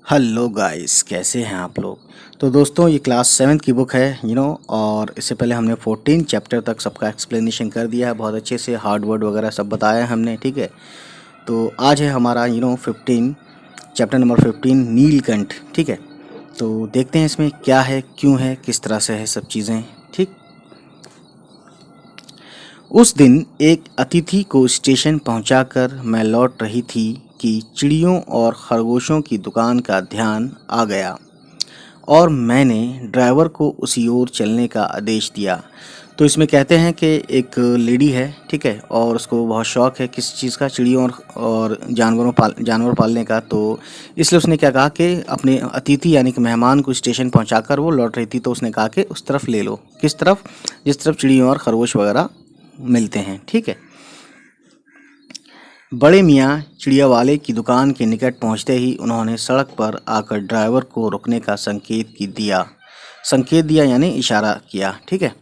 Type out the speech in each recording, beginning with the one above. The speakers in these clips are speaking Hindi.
हेलो गाइस, कैसे हैं आप लोग। तो दोस्तों, ये क्लास 7 की बुक है और इससे पहले हमने 14 चैप्टर तक सबका एक्सप्लेनेशन कर दिया है बहुत अच्छे से। हार्ड वर्ड वगैरह सब बताया है हमने, ठीक है। तो आज है हमारा 15 चैप्टर नंबर 15 नीलकंठ, ठीक है। तो देखते हैं इसमें क्या है, क्यों है, किस तरह से है सब चीज़ें, ठीक। उस दिन एक अतिथि को स्टेशन पहुंचाकर मैं लौट रही थी कि चिड़ियों और खरगोशों की दुकान का ध्यान आ गया और मैंने ड्राइवर को उसी ओर चलने का आदेश दिया। तो इसमें कहते हैं कि एक लेडी है, ठीक है, और उसको बहुत शौक़ है किस चीज़ का, चिड़ियों और जानवर पालने का। तो इसलिए उसने क्या कहा कि अपने अतिथि यानी कि मेहमान को स्टेशन पहुंचाकर वो लौट रही थी, तो उसने कहा कि उस तरफ ले लो। किस तरफ? जिस तरफ चिड़ियों और खरगोश वगैरह मिलते हैं, ठीक है। बड़े मियाँ चिड़िया वाले की दुकान के निकट पहुंचते ही उन्होंने सड़क पर आकर ड्राइवर को रुकने का संकेत दिया यानी इशारा किया, ठीक है।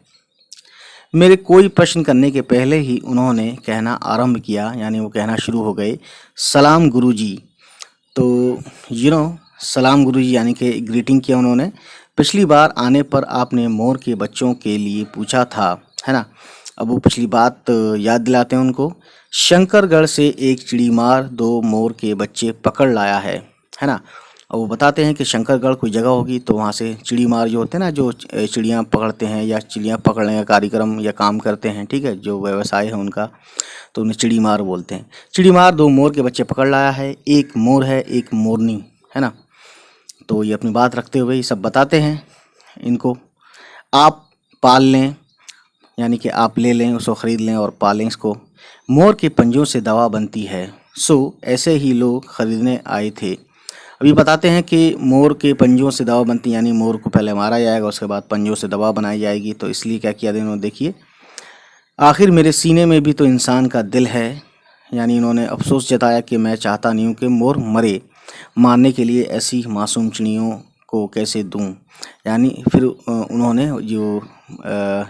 मेरे कोई प्रश्न करने के पहले ही उन्होंने कहना आरंभ किया, यानी वो कहना शुरू हो गए, सलाम गुरुजी। तो सलाम गुरुजी यानी कि ग्रीटिंग किया उन्होंने। पिछली बार आने पर आपने मोर के बच्चों के लिए पूछा था, है ना। अब वो पिछली बात याद दिलाते हैं उनको। शंकरगढ़ से एक चिड़ीमार 2 मोर के बच्चे पकड़ लाया है ना। और वो बताते हैं कि शंकरगढ़ कोई जगह होगी, तो वहाँ से चिड़ीमार जो होते हैं ना, जो चिड़ियाँ पकड़ते हैं या चिड़ियाँ पकड़ने का कार्यक्रम या काम करते हैं, ठीक है, जो व्यवसाय है उनका, तो उन्हें चिड़ीमार बोलते हैं। चिड़ीमार 2 मोर के बच्चे पकड़ लाया है, एक मोर है एक मोरनी, है ना। तो ये अपनी बात रखते हुए ये सब बताते हैं इनको। आप पाल लें, यानी कि आप ले लें, उसको ख़रीद लें और पालें इसको। मोर के पंजों से दवा बनती है, सो ऐसे ही लोग ख़रीदने आए थे। अभी बताते हैं कि मोर के पंजों से दवा बनती है, यानी मोर को पहले मारा जाएगा, उसके बाद पंजों से दवा बनाई जाएगी। तो इसलिए क्या किया इन्होंने, देखिए, आखिर मेरे सीने में भी तो इंसान का दिल है। यानी इन्होंने अफसोस जताया कि मैं चाहता नहीं हूँ कि मोर मरे, मारने के लिए ऐसी मासूम चिड़ियों को कैसे दूँ। यानी फिर उन्होंने जो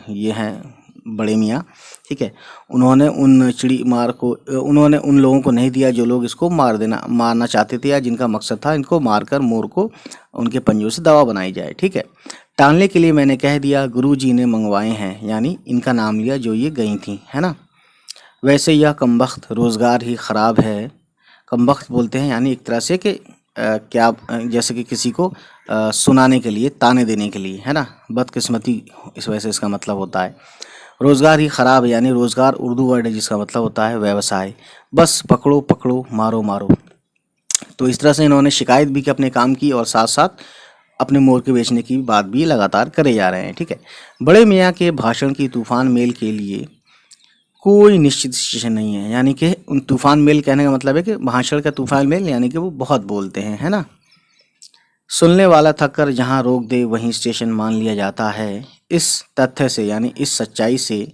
ये हैं बड़े मियाँ, ठीक है, उन्होंने उन चिड़ी मार को उन्होंने उन लोगों को नहीं दिया जो लोग इसको मारना चाहते थे, या जिनका मकसद था इनको मारकर मोर को उनके पंजों से दवा बनाई जाए, ठीक है। टालने के लिए मैंने कह दिया गुरुजी ने मंगवाए हैं, यानी इनका नाम लिया जो ये गई थी, है ना। वैसे यह कमबख्त रोज़गार ही ख़राब है। कमबख्त बोलते हैं यानी एक तरह से कि क्या जैसे कि किसी को सुनाने के लिए, ताने देने के लिए, है ना, बदकिस्मती, इस वजह से इसका मतलब होता है। रोज़गार ही ख़राब है, यानी रोज़गार उर्दू वर्ड है जिसका मतलब होता है व्यवसाय। बस पकड़ो पकड़ो, मारो मारो। तो इस तरह से इन्होंने शिकायत भी की अपने काम की, और साथ साथ अपने मोर के बेचने की बात भी लगातार करे जा रहे हैं, ठीक है। बड़े मियाँ के भाषण की तूफ़ान मेल के लिए कोई निश्चित स्टेशन नहीं है, यानी कि उन तूफ़ान मेल कहने का मतलब है कि भाषण का तूफ़ान मेल, यानी कि वो बहुत बोलते हैं, है ना। सुनने वाला थक कर जहाँ रोक दे वहीं स्टेशन मान लिया जाता है। इस तथ्य से, यानी इस सच्चाई से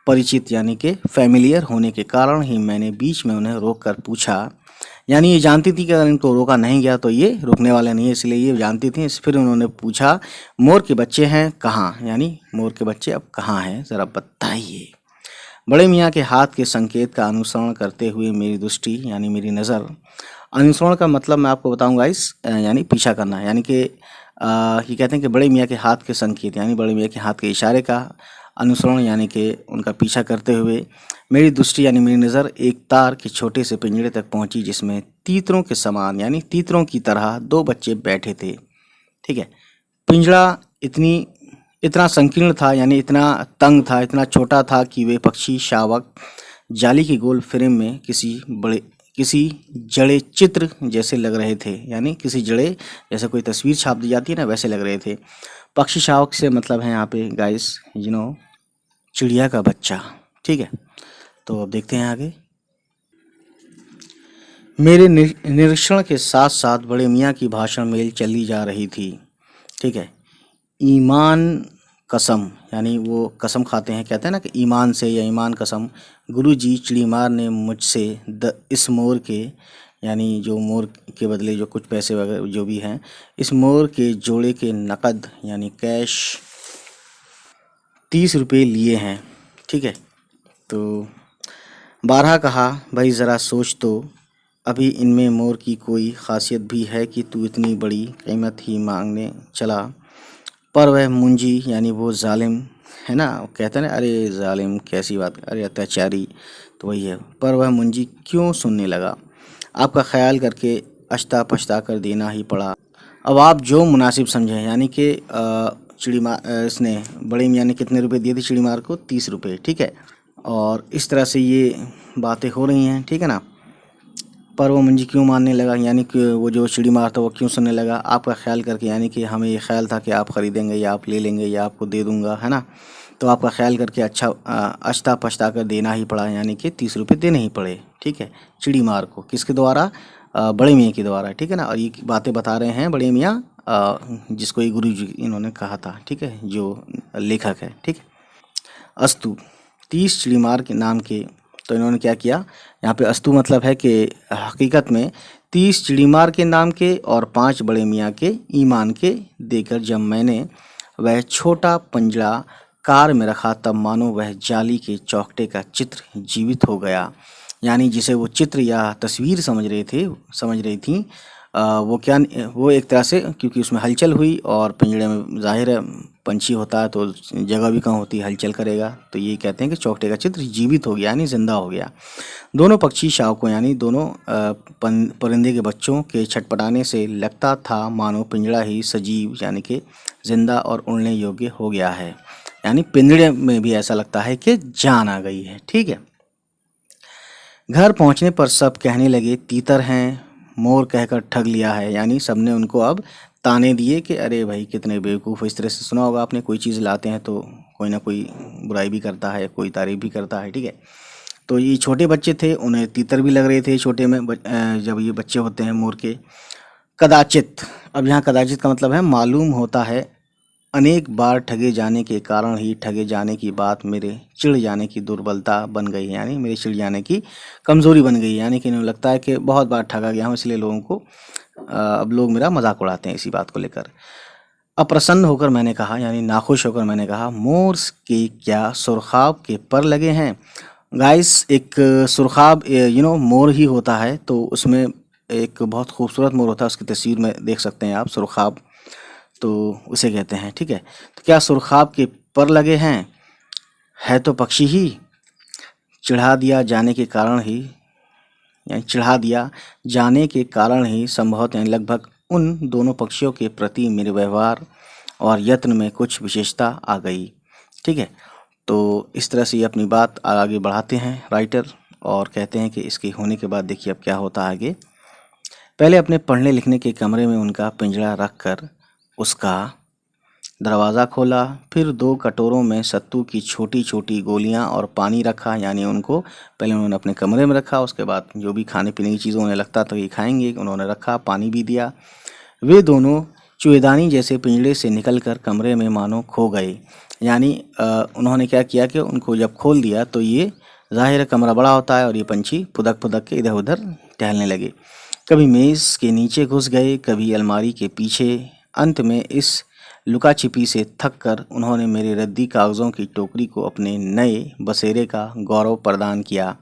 परिचित, यानी कि फैमिलियर होने के कारण ही मैंने बीच में उन्हें रोक कर पूछा। यानी ये जानती थी कि अगर इनको रोका नहीं गया तो ये रुकने वाले नहीं है, इसलिए ये जानती थी। फिर उन्होंने पूछा, मोर के बच्चे हैं कहाँ, यानी मोर के बच्चे अब कहाँ हैं, ज़रा बताइए। बड़े मियाँ के हाथ के संकेत का अनुसरण करते हुए मेरी दृष्टि, यानी मेरी नज़र, अनुसरण का मतलब मैं आपको बताऊंगा यानी पीछा करना, यानी कि ये कहते हैं कि बड़े मियाँ के हाथ के संकेत, यानी बड़े मियाँ के हाथ के इशारे का अनुसरण, यानी कि उनका पीछा करते हुए मेरी दृष्टि, यानी मेरी नज़र एक तार के छोटे से पिंजरे तक पहुंची जिसमें तीतरों के समान, यानी तीतरों की तरह 2 बच्चे बैठे थे, ठीक है। पिंजरा इतना संकीर्ण था, यानी इतना तंग था, इतना छोटा था कि वे पक्षी शावक जाली की गोल फ्रेम में किसी जड़े चित्र जैसे लग रहे थे, यानी किसी जड़े जैसे कोई तस्वीर छाप दी जाती है ना, वैसे लग रहे थे। पक्षी शावक से मतलब है यहाँ पे गाइस चिड़िया का बच्चा, ठीक है। तो अब देखते हैं आगे। मेरे निरीक्षण के साथ साथ बड़े मियाँ की भाषण मेल चली जा रही थी, ठीक है। ईमान कसम, यानी वो कसम खाते हैं, कहते हैं ना कि ईमान से, या ईमान कसम, गुरुजी चिड़ीमार ने मुझसे इस मोर के, यानी जो मोर के बदले जो कुछ पैसे वगैरह जो भी हैं, इस मोर के जोड़े के नकद यानी कैश 30 रुपये लिए हैं, ठीक है। तो 12 कहा, भाई ज़रा सोच तो, अभी इनमें मोर की कोई खासियत भी है कि तू इतनी बड़ी कीमत ही मांगने चला। पर वह मुंजी यानी वो जालिम है ना, वो कहते हैं ना, अरे जालिम कैसी बात, अरे अत्याचारी, तो वही है। पर वह मुंजी क्यों सुनने लगा, आपका ख्याल करके अछता पछता कर देना ही पड़ा। अब आप जो मुनासिब समझें, यानी कि इसने बड़े मियाँ ने कितने रुपए दिए थे चिड़ी मार को, 30 रुपये, ठीक है। और इस तरह से ये बातें हो रही हैं, ठीक है ना। पर वो मुंजी क्यों मानने लगा, यानी कि वो जो चिड़ी मार था वो क्यों सुनने लगा, आपका ख्याल करके, यानी कि हमें ये ख्याल था कि आप ख़रीदेंगे या आप ले लेंगे या आपको दे दूंगा, है ना। तो आपका ख्याल करके अछता पछता कर देना ही पड़ा, यानी कि 30 रुपये देने ही पड़े, ठीक है। चिड़ी मार को किसके द्वारा, बड़े मियाँ के द्वारा, ठीक है ना। और ये बातें बता रहे हैं बड़े मियाँ, जिसको ये गुरु जी इन्होंने कहा था, ठीक है, जो लेखक है, ठीक है। अस्तु 30 चिड़ीमार के नाम के, तो इन्होंने क्या किया, यहाँ पे अस्तु मतलब है कि हकीकत में 30 चिड़ीमार के नाम के और 5 बड़े मियाँ के ईमान के देकर जब मैंने वह छोटा पंजरा कार में रखा, तब मानो वह जाली के चौखटे का चित्र जीवित हो गया। यानी जिसे वो चित्र या तस्वीर समझ रही थी, वो क्या, वो एक तरह से, क्योंकि उसमें हलचल हुई और पिंजड़े में जाहिर है पंछी होता है तो जगह भी कहाँ होती है, हलचल करेगा, तो ये कहते हैं कि चौखटे का चित्र जीवित हो गया, यानी जिंदा हो गया। दोनों पक्षी शावकों यानी दोनों परिंदे के बच्चों के छटपटाने से लगता था मानो पिंजड़ा ही सजीव यानी कि जिंदा और उड़ने योग्य हो गया है। यानी पिंजड़े में भी ऐसा लगता है कि जान आ गई है, ठीक है। घर पहुंचने पर सब कहने लगे तीतर हैं, मोर कहकर ठग लिया है। यानी सबने उनको अब ताने दिए कि अरे भाई कितने बेवकूफ़। इस तरह से सुना होगा आपने, कोई चीज़ लाते हैं तो कोई ना कोई बुराई भी करता है, कोई तारीफ भी करता है, ठीक है। तो ये छोटे बच्चे थे, उन्हें तीतर भी लग रहे थे छोटे में जब ये बच्चे होते हैं मोर के। कदाचित, अब यहाँ कदाचित का मतलब है मालूम होता है अनेक बार ठगे जाने के कारण ही ठगे जाने की बात मेरे चिढ़ जाने की दुर्बलता बन गई है, यानी मेरे चिढ़ जाने की कमज़ोरी बन गई है। यानी कि इन्हें लगता है कि बहुत बार ठगा गया हूँ, इसलिए लोगों को अब लोग मेरा मजाक उड़ाते हैं इसी बात को लेकर। अप्रसन्न होकर मैंने कहा, यानी नाखुश होकर मैंने कहा, मोर के क्या सुरखाब के पर लगे हैं। गाइस, एक सुरखाब मोर ही होता है, तो उसमें एक बहुत खूबसूरत मोर होता है, उसकी तस्वीर में देख सकते हैं आप, सुरखाब, तो उसे कहते हैं, ठीक है। तो क्या सुरखाब के पर लगे हैं, है तो पक्षी ही, चिढ़ा दिया जाने के कारण ही, यानी चिढ़ा दिया जाने के कारण ही संभवतः यानी लगभग उन दोनों पक्षियों के प्रति मेरे व्यवहार और यत्न में कुछ विशेषता आ गई, ठीक है। तो इस तरह से ये अपनी बात आगे बढ़ाते हैं राइटर, और कहते हैं कि इसके होने के बाद देखिए अब क्या होता है आगे। पहले अपने पढ़ने लिखने के कमरे में उनका पिंजरा रख कर उसका दरवाज़ा खोला, फिर 2 कटोरों में सत्तू की छोटी छोटी गोलियां और पानी रखा। यानी उनको पहले उन्होंने अपने कमरे में रखा, उसके बाद जो भी खाने पीने की चीज़ों उन्हें लगता था ये खाएंगे, उन्होंने रखा, पानी भी दिया। वे दोनों चूहेदानी जैसे पिंजड़े से निकलकर कमरे में मानो खो गए। यानी उन्होंने क्या किया कि उनको जब खोल दिया तो ये ज़ाहिर है कमरा बड़ा होता है और ये पंछी फुदक फुदक के इधर उधर टहलने लगे। कभी मेज़ के नीचे घुस गए, कभी अलमारी के पीछे। अंत में इस लुका छिपी से थक कर उन्होंने मेरे रद्दी कागज़ों की टोकरी को अपने नए बसेरे का गौरव प्रदान किया।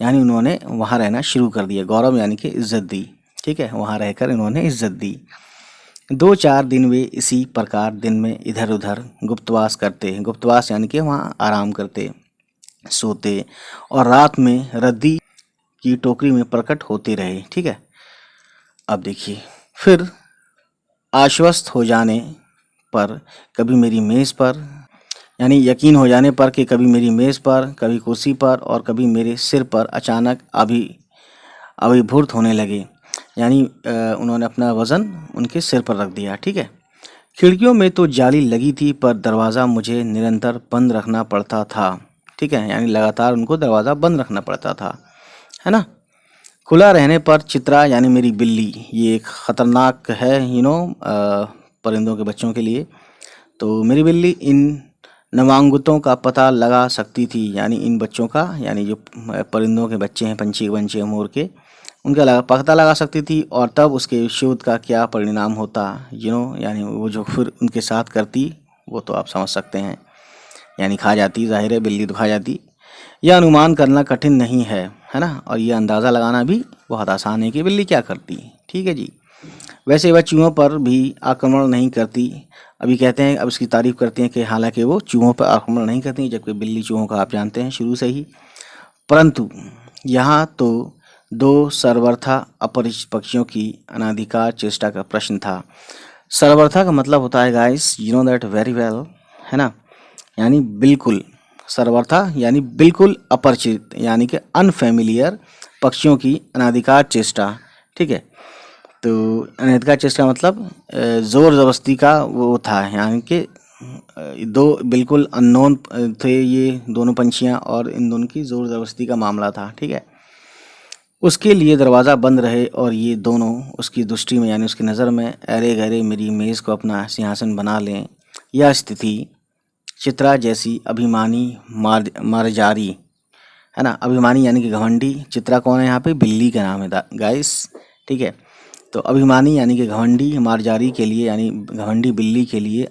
यानी उन्होंने वहाँ रहना शुरू कर दिया, गौरव यानी कि इज्जत दी, ठीक है, वहाँ रहकर इन्होंने इज्जत दी। 2-4 दिन वे इसी प्रकार दिन में इधर उधर गुप्तवास करते, गुप्तवास यानी कि वहाँ आराम करते, सोते, और रात में रद्दी की टोकरी में प्रकट होते रहे, ठीक है। अब देखिए, फिर आश्वस्त हो जाने पर कभी मेरी मेज़ पर, यानी यकीन हो जाने पर कि कभी मेरी मेज़ पर, कभी कुर्सी पर और कभी मेरे सिर पर अचानक अभिभूत होने लगे। यानी उन्होंने अपना वज़न उनके सिर पर रख दिया, ठीक है। खिड़कियों में तो जाली लगी थी पर दरवाज़ा मुझे निरंतर बंद रखना पड़ता था, ठीक है, यानी लगातार उनको दरवाज़ा बंद रखना पड़ता था, है ना। खुला रहने पर चित्रा यानी मेरी बिल्ली, ये एक ख़तरनाक है परिंदों के बच्चों के लिए। तो मेरी बिल्ली इन नवांगतों का पता लगा सकती थी, यानी इन बच्चों का, यानी जो परिंदों के बच्चे हैं, पंछी बच्चे हैं मोर के, उनका पता लगा सकती थी। और तब उसके शोध का क्या परिणाम होता, यानी वो जो फिर उनके साथ करती, वो तो आप समझ सकते हैं, यानी खा जाती, जाहिर है बिल्ली तो खा जाती। यह अनुमान करना कठिन नहीं है। है ना, और ये अंदाज़ा लगाना भी बहुत आसान है कि बिल्ली क्या करती है। ठीक है जी। वैसे वह चूहों पर भी आक्रमण नहीं करती। अभी कहते हैं, अब इसकी तारीफ करते हैं कि हालांकि वो चूहों पर आक्रमण नहीं करती, जबकि बिल्ली चूहों का आप जानते हैं शुरू से ही। परंतु यहाँ तो दो सर्वथा अपरिचित पक्षियों की अनाधिकार चेष्टा का प्रश्न था। सर्वथा का मतलब होता है guys, you know that very well, है ना, यानी बिल्कुल। सर्वथा यानी बिल्कुल अपरिचित, यानी कि अनफेमिलियर पक्षियों की अनाधिकार चेष्टा। ठीक है, तो अनैतिक चेष्टा का मतलब ज़ोर ज़बरदस्ती का वो था, यानी कि दो बिल्कुल अननोन थे ये दोनों पंछियाँ, और इन दोनों की ज़ोर ज़बरदस्ती का मामला था। ठीक है, उसके लिए दरवाज़ा बंद रहे और ये दोनों उसकी दृष्टि में, यानी उसकी नज़र में, अरे गहरे मेरी मेज़ को अपना सिंहासन बना लें। यह स्थिति चित्रा जैसी अभिमानी मारजारी, है ना, अभिमानी यानी कि घमंडी। चित्रा कौन है यहाँ पे? बिल्ली का नाम है गाइस। ठीक है, तो अभिमानी यानी कि घमंडी मारजारी के लिए, यानी घमंडी बिल्ली के लिए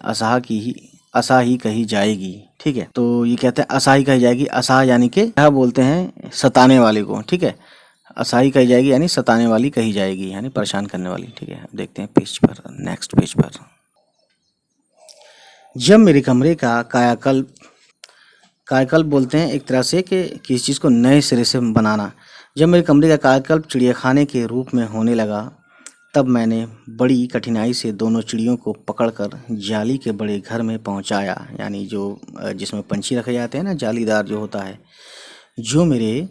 असा ही कही जाएगी। ठीक है, तो ये कहते हैं असा ही कही जाएगी। असा यानी कि क्या बोलते हैं, सताने वाले को। ठीक है, असा ही कही जाएगी यानी सताने वाली कही जाएगी, यानी परेशान करने वाली। ठीक है, देखते हैं पेज पर, नेक्स्ट पेज पर। जब मेरे कमरे का कायाकल्प बोलते हैं एक तरह से कि किसी चीज़ को नए सिरे से बनाना। जब मेरे कमरे का कायाकल्प चिड़ियाखाने के रूप में होने लगा, तब मैंने बड़ी कठिनाई से दोनों चिड़ियों को पकड़कर जाली के बड़े घर में पहुंचाया, यानी जो जिसमें पंछी रखे जाते हैं ना, जालीदार जो होता है, जो मेरे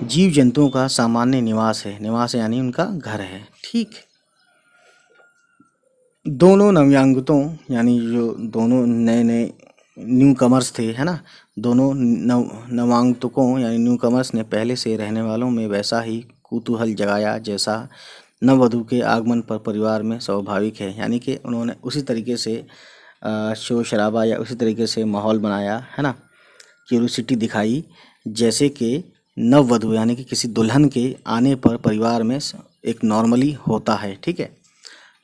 जीव जंतुओं का सामान्य निवास है यानी उनका घर है। ठीक, दोनों नवयांगतों, यानी जो दोनों नए नए न्यू कमर्स थे, है ना, दोनों नवागंतुकों यानी न्यू कमर्स ने पहले से रहने वालों में वैसा ही कुतूहल जगाया जैसा नववधु के आगमन पर परिवार में स्वाभाविक है। यानी कि उन्होंने उसी तरीके से शोर शराबा या उसी तरीके से माहौल बनाया, है ना, क्यूरियोसिटी दिखाई, जैसे कि नववधु यानी कि किसी दुल्हन के आने पर परिवार में एक नॉर्मली होता है। ठीक है,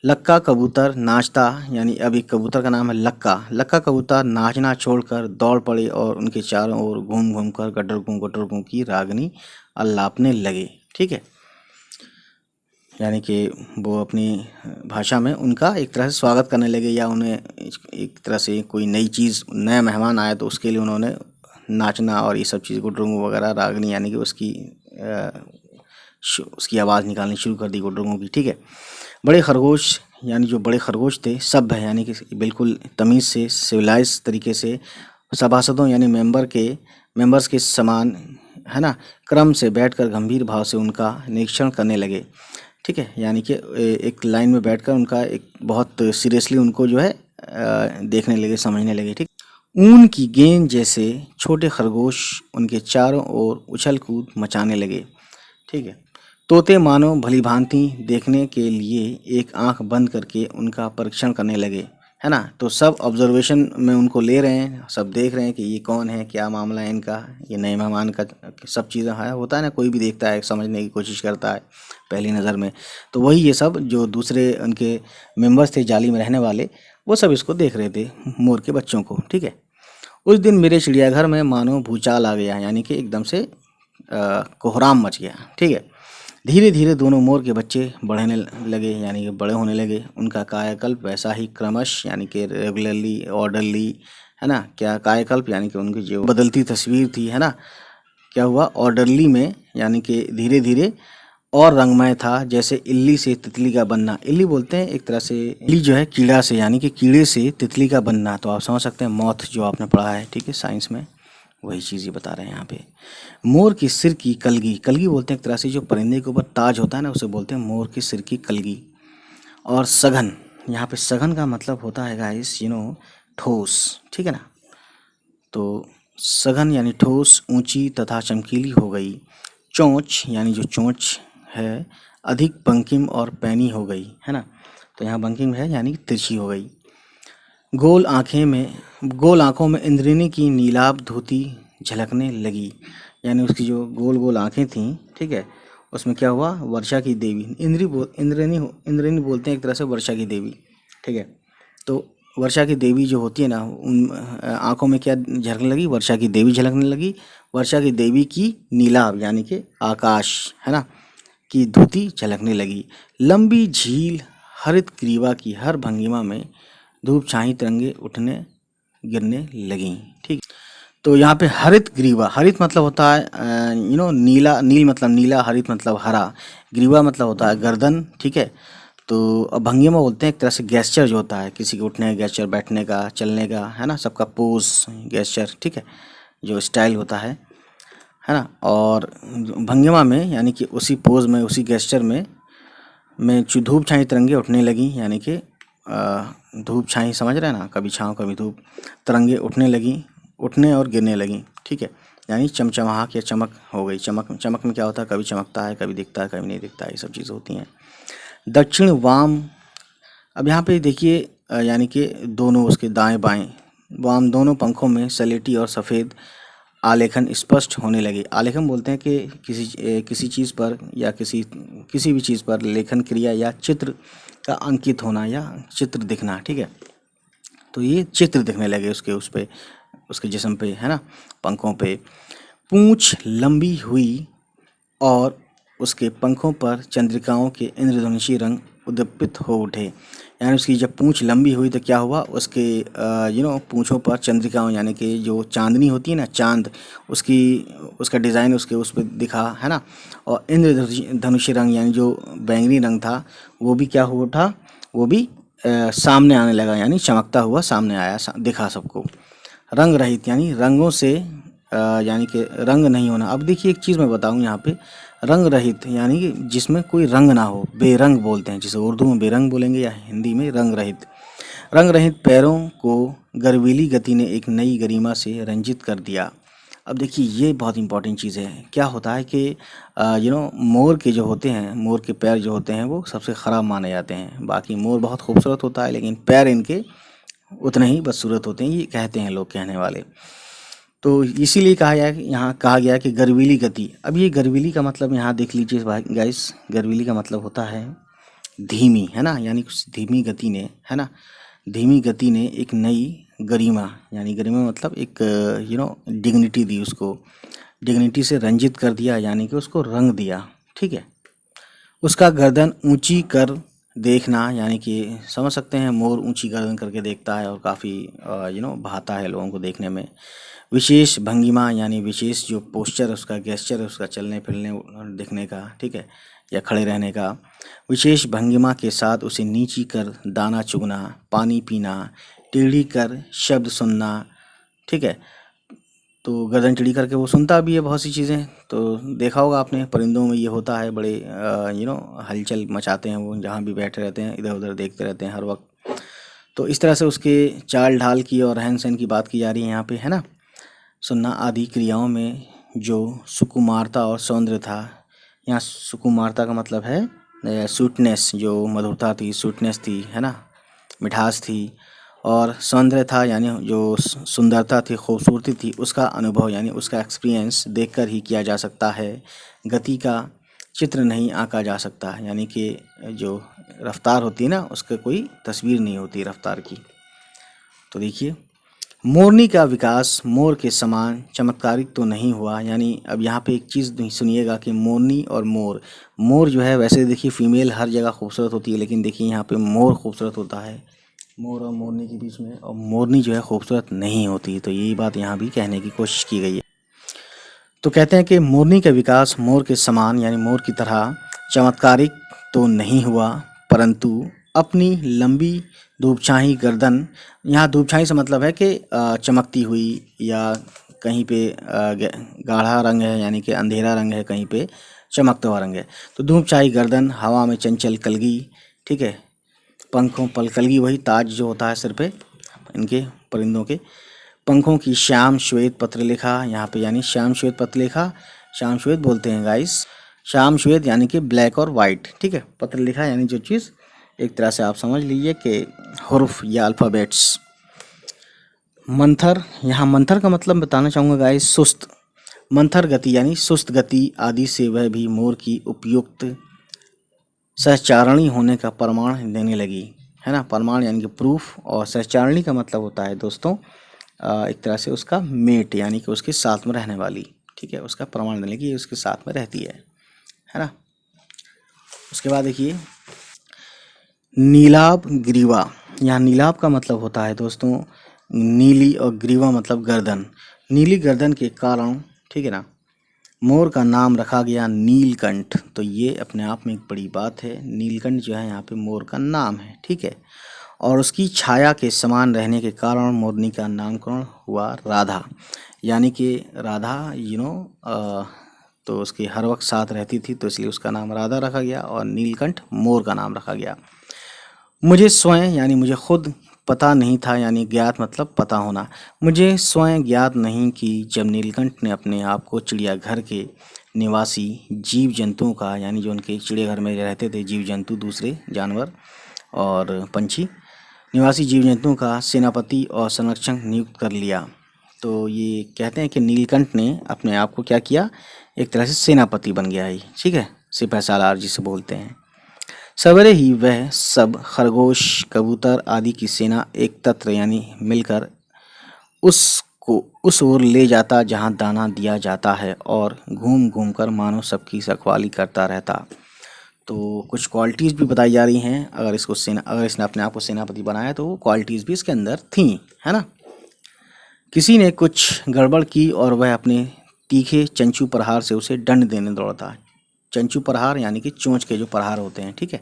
लक्का कबूतर नाचता, यानी अब एक कबूतर का नाम है लक्का कबूतर नाचना छोड़कर दौड़ पड़े और उनके चारों ओर घूम घूम कर गटर की रागनी अल्लापने लगे। ठीक है, यानी कि वो अपनी भाषा में उनका एक तरह से स्वागत करने लगे, या उन्हें एक तरह से कोई नई चीज़, नया मेहमान आया तो उसके लिए उन्होंने नाचना और ये सब चीज़ गुडरुंगू वगैरह रागनी, यानी कि उसकी आवाज़ निकालनी शुरू कर दी गुडरुंगू की। ठीक है, बड़े खरगोश, यानी जो बड़े खरगोश थे, सभ्य है यानी कि बिल्कुल तमीज़ से, सिविलाइज तरीके से, सभासदों यानी मेंबर्स के समान, है ना, क्रम से बैठकर गंभीर भाव से उनका निरीक्षण करने लगे। ठीक है, यानी कि एक लाइन में बैठकर उनका एक बहुत सीरियसली उनको जो है देखने लगे, समझने लगे। ठीक, ऊन की गेंद जैसे छोटे खरगोश उनके चारों ओर उछल कूद मचाने लगे। ठीक है, तोते मानो भली भांति देखने के लिए एक आंख बंद करके उनका परीक्षण करने लगे, है ना, तो सब ऑब्जर्वेशन में उनको ले रहे हैं, सब देख रहे हैं कि ये कौन है, क्या मामला है इनका, ये नए मेहमान का, सब चीज़ें है, होता है ना, कोई भी देखता है, समझने की कोशिश करता है पहली नज़र में, तो वही ये सब जो दूसरे उनके मेंबर्स थे जाली में रहने वाले, वो सब इसको देख रहे थे, मोर के बच्चों को। ठीक है, उस दिन मेरे चिड़ियाघर में मानो भूचाल आ गया, यानी कि एकदम से कोहराम मच गया। ठीक है, धीरे धीरे दोनों मोर के बच्चे बढ़ने लगे, यानी कि बड़े होने लगे। उनका कायाकल्प वैसा ही क्रमश, यानी कि रेगुलरली, ऑर्डरली, है ना, क्या कायाकल्प यानी कि उनकी जो बदलती तस्वीर थी, है ना, क्या हुआ, ऑर्डरली में, यानी कि धीरे धीरे और रंगमय था, जैसे इल्ली से तितली का बनना। इल्ली बोलते हैं एक तरह से, इल्ली जो है कीड़ा से, यानी कि कीड़े से तितली का बनना, तो आप समझ सकते हैं, मॉथ जो आपने पढ़ा है, ठीक है, साइंस में, वही चीज़ ये बता रहे हैं यहाँ पे। मोर की सिर की कलगी बोलते हैं एक तरह से, जो परिंदे के ऊपर ताज होता है ना, उसे बोलते हैं मोर की सिर की कलगी। और सघन, यहाँ पे सघन का मतलब होता है गाइस, ठोस। ठीक है ना, तो सघन यानी ठोस, ऊंची तथा चमकीली हो गई। चोंच यानी जो चोंच है अधिक बंकिम और पैनी हो गई, है ना, तो यहाँ बंकिम है यानी कि तिरछी हो गई। गोल आँखों में इंद्रिनी की नीलाभ धोती झलकने लगी, यानी उसकी जो गोल गोल आँखें थीं, ठीक है, उसमें क्या हुआ, वर्षा की देवी, इंद्रिनी बोलते हैं एक तरह से वर्षा की देवी। ठीक है, तो वर्षा की देवी जो होती है ना, उन आंखों में क्या झलकने लगी? वर्षा की देवी झलकने लगी। वर्षा की देवी की नीलाभ यानी कि आकाश, है ना, की धुती झलकने लगी। लंबी झील हरित ग्रीवा की हर भंगिमा में धूप छाई तिरंगे उठने गिरने लगी। ठीक। तो यहाँ पे हरित ग्रीवा, हरित मतलब होता है नीला, नील मतलब नीला, हरित मतलब हरा, ग्रीवा मतलब होता है गर्दन। ठीक है। तो अब भंगिमा बोलते हैं एक तरह से गेस्चर जो होता है, किसी के उठने का गेस्चर, बैठने का, चलने का, है ना, सबका पोज गेस्चर। ठीक है, जो स्टाइल होता है ना। और भंगिमा में यानी कि उसी पोज में, उसी गेस्चर में धूप छाई तिरंगे उठने लगी, यानी कि धूप छाई समझ रहे हैं ना, कभी छाँव कभी धूप, तिरंगे उठने लगी, उठने और गिरने लगी। ठीक है, यानी चमचमाहट या चमक हो गई। चमक, चमक में क्या होता है? कभी चमकता है, कभी दिखता है, कभी नहीं दिखता है, ये सब चीज़ें होती हैं। दक्षिण वाम, अब यहाँ पे देखिए यानी कि दोनों उसके दाएं बाएं वाम दोनों पंखों में सलेटी और सफ़ेद आलेखन स्पष्ट होने लगे। आलेखन बोलते हैं कि किसी चीज़ पर या किसी भी चीज़ पर लेखन क्रिया या चित्र का अंकित होना या चित्र दिखना। ठीक है, तो ये चित्र दिखने लगे उसके उस पे, उसके जिस्म पे, है ना, पंखों पे। पूँछ लंबी हुई और उसके पंखों पर चंद्रिकाओं के इंद्रधनुषी रंग उद्दीपित हो उठे। यानी उसकी जब पूँछ लंबी हुई तो क्या हुआ? उसके पूँछों पर चंद्रिकाओं यानी कि जो चांदनी होती है ना, चांद, उसका डिज़ाइन उसके उस पर दिखा, है ना। और इंद्रधनुषी रंग यानी जो बैंगनी रंग था वो भी क्या हो उठा? वो भी सामने आने लगा, यानी चमकता हुआ सामने आया, दिखा सबको। रंग रहित यानी रंगों से यानी कि रंग नहीं होना। अब देखिए एक चीज़ मैं बताऊं यहाँ पे, रंग रहित यानी कि जिसमें कोई रंग ना हो, बेरंग बोलते हैं, जिसे उर्दू में बेरंग बोलेंगे या हिंदी में रंग रहित। रंग रहित पैरों को गर्वीली गति ने एक नई गरिमा से रंजित कर दिया। अब देखिए ये बहुत इंपॉर्टेंट चीज़ है। क्या होता है कि मोर के जो होते हैं, मोर के पैर जो होते हैं वो सबसे ख़राब माने जाते हैं। बाकी मोर बहुत खूबसूरत होता है लेकिन पैर इनके उतने ही बदसूरत होते हैं, ये कहते हैं लोग, कहने वाले। तो इसीलिए कहा गया कि यहाँ कहा गया कि गर्वीली गति। अब ये गर्वीली का मतलब यहाँ देख लीजिए गाइस, गर्वीली का मतलब होता है धीमी, है ना, यानी कुछ धीमी गति ने, है ना, धीमी गति ने एक नई गरिमा, यानी गरिमा मतलब एक डिग्निटी दी उसको, डिग्निटी से रंजित कर दिया, यानी कि उसको रंग दिया। ठीक है। उसका गर्दन ऊंची कर देखना, यानी कि समझ सकते हैं मोर ऊंची गर्दन करके देखता है और काफ़ी भाता है लोगों को देखने में। विशेष भंगिमा यानी विशेष जो पोस्चर, उसका गेस्चर है, उसका चलने फिरने दिखने का। ठीक है, या खड़े रहने का। विशेष भंगिमा के साथ उसे नीची कर दाना चुगना, पानी पीना, टेढ़ी कर शब्द सुनना। ठीक है, तो गर्दन टेढ़ी करके वो सुनता भी है बहुत सी चीज़ें। तो देखा होगा आपने, परिंदों में ये होता है, बड़े हलचल मचाते हैं वो, जहाँ भी बैठे रहते हैं इधर उधर देखते रहते हैं हर वक्त। तो इस तरह से उसके चाल ढाल की और रहन सहन की बात की जा रही है यहाँ पे, है ना। सुनना आदि क्रियाओं में जो सुकुमारता और सौंदर्य था, यहाँ सुकुमारता का मतलब है स्वीटनेस, जो मधुरता थी, स्वीटनेस थी, है ना, मिठास थी। और सौंदर्य था यानी जो सुंदरता थी, खूबसूरती थी, उसका अनुभव यानी उसका एक्सपीरियंस देखकर ही किया जा सकता है। गति का चित्र नहीं आंका जा सकता, यानी कि जो रफ्तार होती है ना, उसका कोई तस्वीर नहीं होती रफ्तार की। तो देखिए, मोरनी का विकास मोर के समान चमत्कारिक तो नहीं हुआ। यानी अब यहाँ पे एक चीज़ सुनिएगा कि मोरनी और मोर जो है, वैसे देखिए फीमेल हर जगह खूबसूरत होती है, लेकिन देखिए यहाँ पे मोर खूबसूरत होता है मोर और मोरनी के बीच में, और मोरनी जो है खूबसूरत नहीं होती। तो यही बात यहाँ भी कहने की कोशिश की गई है। तो कहते हैं कि मोरनी का विकास मोर के समान यानी मोर की तरह चमत्कारिक तो नहीं हुआ, परंतु अपनी लंबी धूपछाई गर्दन, यहाँ धूपछाई से मतलब है कि चमकती हुई, या कहीं पे गाढ़ा रंग है यानी कि अंधेरा रंग है, कहीं पे चमकता हुआ रंग है। तो धूपछाई गर्दन हवा में चंचल कलगी। ठीक है, पंखों पर कलगी, वही ताज जो होता है सिर पे इनके परिंदों के, पंखों की श्याम श्वेत पत्रलेखा, यहाँ पे यानी श्याम श्वेत पत्रलेखा, श्याम श्वेत बोलते हैं गाइस, श्याम श्वेत यानी कि ब्लैक और वाइट। ठीक है, पत्रलेखा यानी जो चीज़, एक तरह से आप समझ लीजिए कि हुर्फ या अल्फ़ाबेट्स। मंथर, यहाँ मंथर का मतलब बताना चाहूँगा गाइस, सुस्त। मंथर गति यानी सुस्त गति आदि से वह भी मोर की उपयुक्त सहचारणी होने का प्रमाण देने लगी। है ना, प्रमाण यानी कि प्रूफ, और सहचारिणी का मतलब होता है दोस्तों एक तरह से उसका मेट यानी कि उसके साथ में रहने वाली, ठीक है, उसका प्रमाण देने की उसके साथ में रहती है ना। उसके बाद देखिए नीलाभ ग्रीवा, यहाँ नीलाभ का मतलब होता है दोस्तों नीली, और ग्रीवा मतलब गर्दन। नीली गर्दन के कारण, ठीक है ना, मोर का नाम रखा गया नीलकंठ। तो ये अपने आप में एक बड़ी बात है, नीलकंठ जो है यहाँ पे मोर का नाम है, ठीक है। और उसकी छाया के समान रहने के कारण मोरनी का नामकरण हुआ राधा, यानी कि राधा तो उसके हर वक्त साथ रहती थी, तो इसलिए उसका नाम राधा रखा गया, और नीलकंठ मोर का नाम रखा गया। मुझे स्वयं यानी मुझे खुद पता नहीं था, यानी ज्ञात मतलब पता होना। मुझे स्वयं ज्ञात नहीं कि जब नीलकंठ ने अपने आप को चिड़ियाघर के निवासी जीव जंतुओं का, यानी जो उनके चिड़ियाघर में रहते थे जीव जंतु, दूसरे जानवर और पंछी, निवासी जीव जंतुओं का सेनापति और संरक्षक नियुक्त कर लिया। तो ये कहते हैं कि नीलकंठ ने अपने आप को क्या किया, एक तरह से सेनापति बन गया है, ठीक है, सिपह सालार जिसे बोलते हैं। सवेरे ही वह सब खरगोश, कबूतर आदि की सेना एकत्र यानी मिलकर उसको उस ओर ले जाता जहाँ दाना दिया जाता है, और घूम घूम कर मानो सबकी रखवाली करता रहता। तो कुछ क्वालिटीज़ भी बताई जा रही हैं, अगर इसने अपने आप को सेनापति बनाया तो वो क्वालिटीज़ भी इसके अंदर थी, है ना। किसी ने कुछ गड़बड़ की और वह अपने तीखे चंचू प्रहार से उसे दंड देने दौड़ता। चंचू प्रहार यानी कि चोंच के जो प्रहार होते हैं, ठीक है।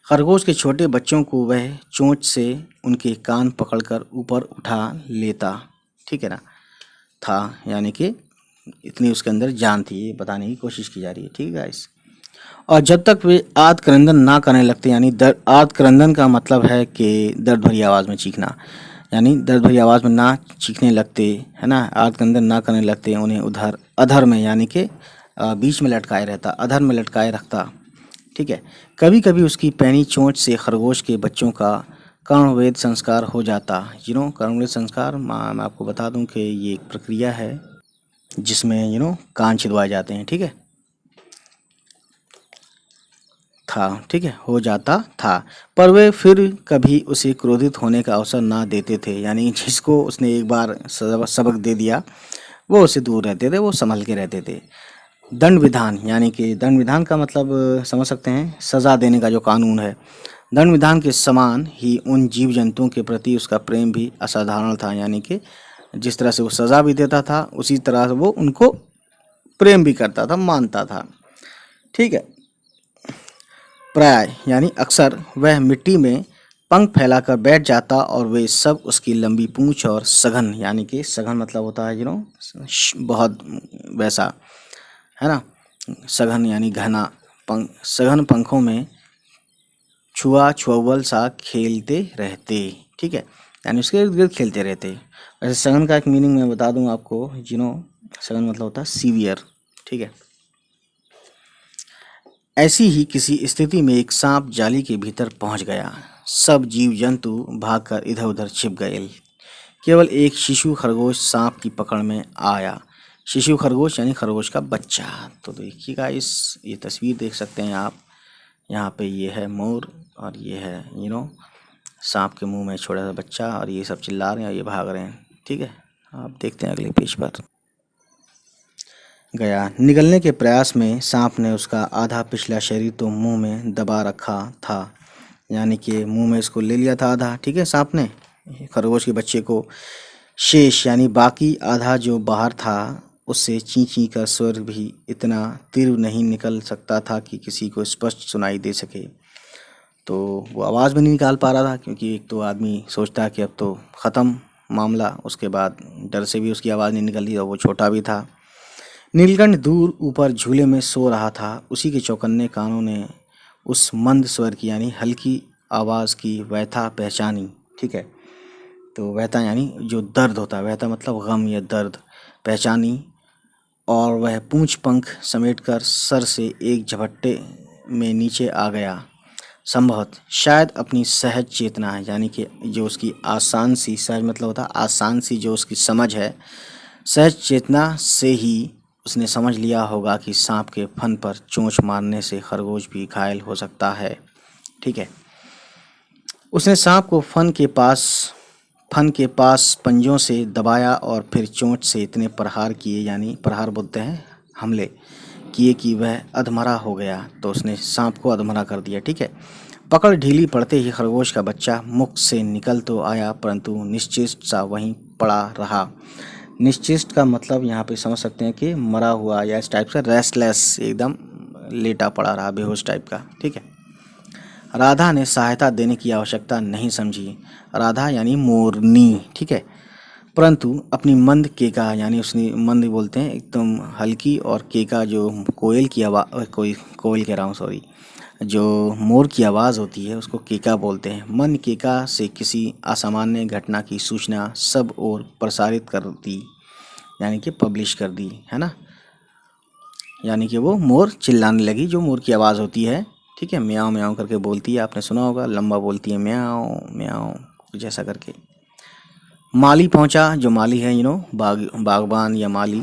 खरगोश के छोटे बच्चों को वह चोंच से उनके कान पकड़कर ऊपर उठा लेता, ठीक है ना, था, यानी कि इतनी उसके अंदर जान थी, ये बताने की कोशिश की जा रही है, ठीक है गाइस। और जब तक वे आद क्रंदन ना करने लगते, यानी आद क्रंदन का मतलब है कि दर्द भरी आवाज़ में चीखना, यानी दर्द भरी आवाज़ में ना चीखने लगते, है ना, आद क्रंदन ना करने लगते, उन्हें उधर अधर में यानी कि बीच में लटकाए रहता, अधर में लटकाए रखता, ठीक है। कभी कभी उसकी पैनी चोंच से खरगोश के बच्चों का कर्णवेद संस्कार हो जाता। कर्णवेद संस्कार मैं आपको बता दूं कि ये एक प्रक्रिया है जिसमें कान छिदवाए जाते हैं, ठीक है, ठीक है, हो जाता था। पर वे फिर कभी उसे क्रोधित होने का अवसर ना देते थे, यानी जिसको उसने एक बार सबक दे दिया वो उससे दूर रहते थे, वो संभल के रहते थे। दंड विधान, यानी कि दंड विधान का मतलब समझ सकते हैं, सज़ा देने का जो कानून है। दंड विधान के समान ही उन जीव जंतुओं के प्रति उसका प्रेम भी असाधारण था, यानी कि जिस तरह से वो सज़ा भी देता था उसी तरह से वो उनको प्रेम भी करता था, मानता था, ठीक है। प्राय यानी अक्सर वह मिट्टी में पंख फैलाकर बैठ जाता और वे सब उसकी लंबी पूंछ और सघन, यानी कि सघन मतलब होता है बहुत वैसा, है ना, सघन यानी घना सघन पंखों में छुआ छुअल सा खेलते रहते, ठीक है, यानी उसके इर्द गिर्द खेलते रहते। वैसे सघन का एक मीनिंग मैं बता दूं आपको, सघन मतलब होता है सीवियर, ठीक है। ऐसी ही किसी स्थिति में एक सांप जाली के भीतर पहुंच गया। सब जीव जंतु भागकर इधर उधर छिप गए। केवल एक शिशु खरगोश सांप की पकड़ में आया। शिशु खरगोश यानी खरगोश का बच्चा। तो देखिएगा ये तस्वीर देख सकते हैं आप, यहाँ पे ये है मोर और ये है सांप के मुंह में छोटा सा बच्चा, और ये सब चिल्ला रहे हैं और ये भाग रहे हैं, ठीक है। आप देखते हैं अगले पेज पर। गया निगलने के प्रयास में सांप ने उसका आधा पिछला शरीर तो मुंह में दबा रखा था, यानी कि मुंह में इसको ले लिया था आधा, ठीक है, सांप ने खरगोश के बच्चे को। शेष यानी बाकी आधा जो बाहर था उससे ची ची का स्वर भी इतना तीव्र नहीं निकल सकता था कि किसी को स्पष्ट सुनाई दे सके। तो वो आवाज़ भी नहीं निकाल पा रहा था, क्योंकि एक तो आदमी सोचता है कि अब तो ख़त्म मामला, उसके बाद डर से भी उसकी आवाज़ नहीं निकल रही और वो छोटा भी था। नीलकंठ दूर ऊपर झूले में सो रहा था। उसी के चौकन्ने कानों ने उस मंद स्वर की यानी हल्की आवाज़ की व्यथा पहचानी, ठीक है। तो व्यथा यानी जो दर्द होता है, व्यथा मतलब गम या दर्द, पहचानी, और वह पूंछ पंख समेटकर सर से एक झपट्टे में नीचे आ गया। संभवत शायद अपनी सहज चेतना यानी कि जो उसकी आसान सी, सहज मतलब होता है आसान सी, जो उसकी समझ है, सहज चेतना से ही उसने समझ लिया होगा कि सांप के फन पर चोंच मारने से खरगोश भी घायल हो सकता है, ठीक है। उसने सांप को फन के पास पंजों से दबाया और फिर चोंच से इतने प्रहार किए, यानी प्रहार बोलते हैं हमले किए, कि वह अधमरा हो गया। तो उसने सांप को अधमरा कर दिया। ठीक है। पकड़ ढीली पड़ते ही खरगोश का बच्चा मुख से निकल तो आया, परंतु निश्चेष्ट सा वहीं पड़ा रहा। निश्चेष्ट का मतलब यहाँ पे समझ सकते हैं कि मरा हुआ, या इस टाइप से रेस्टलेस, एकदम लेटा पड़ा रहा, बेहोश टाइप का। ठीक है। राधा ने सहायता देने की आवश्यकता नहीं समझी। राधा यानी मोरनी। ठीक है। परंतु अपनी मंद केका, यानी उसने मंद बोलते हैं एकदम हल्की, और केका जो कोयल की आवाज़, कोयल कह रहा हूँ सॉरी, जो मोर की आवाज़ होती है उसको केका बोलते हैं। मन केका से किसी असामान्य घटना की सूचना सब ओर प्रसारित कर दी, यानी कि पब्लिश कर दी, है ना। यानी कि वो मोर चिल्लाने लगी, जो मोर की आवाज़ होती है। ठीक है। म्याऊं म्याऊं करके बोलती है, आपने सुना होगा, लंबा बोलती है, म्याऊं म्याऊं कुछ ऐसा करके। माली पहुंचा, जो माली है बागबान या माली।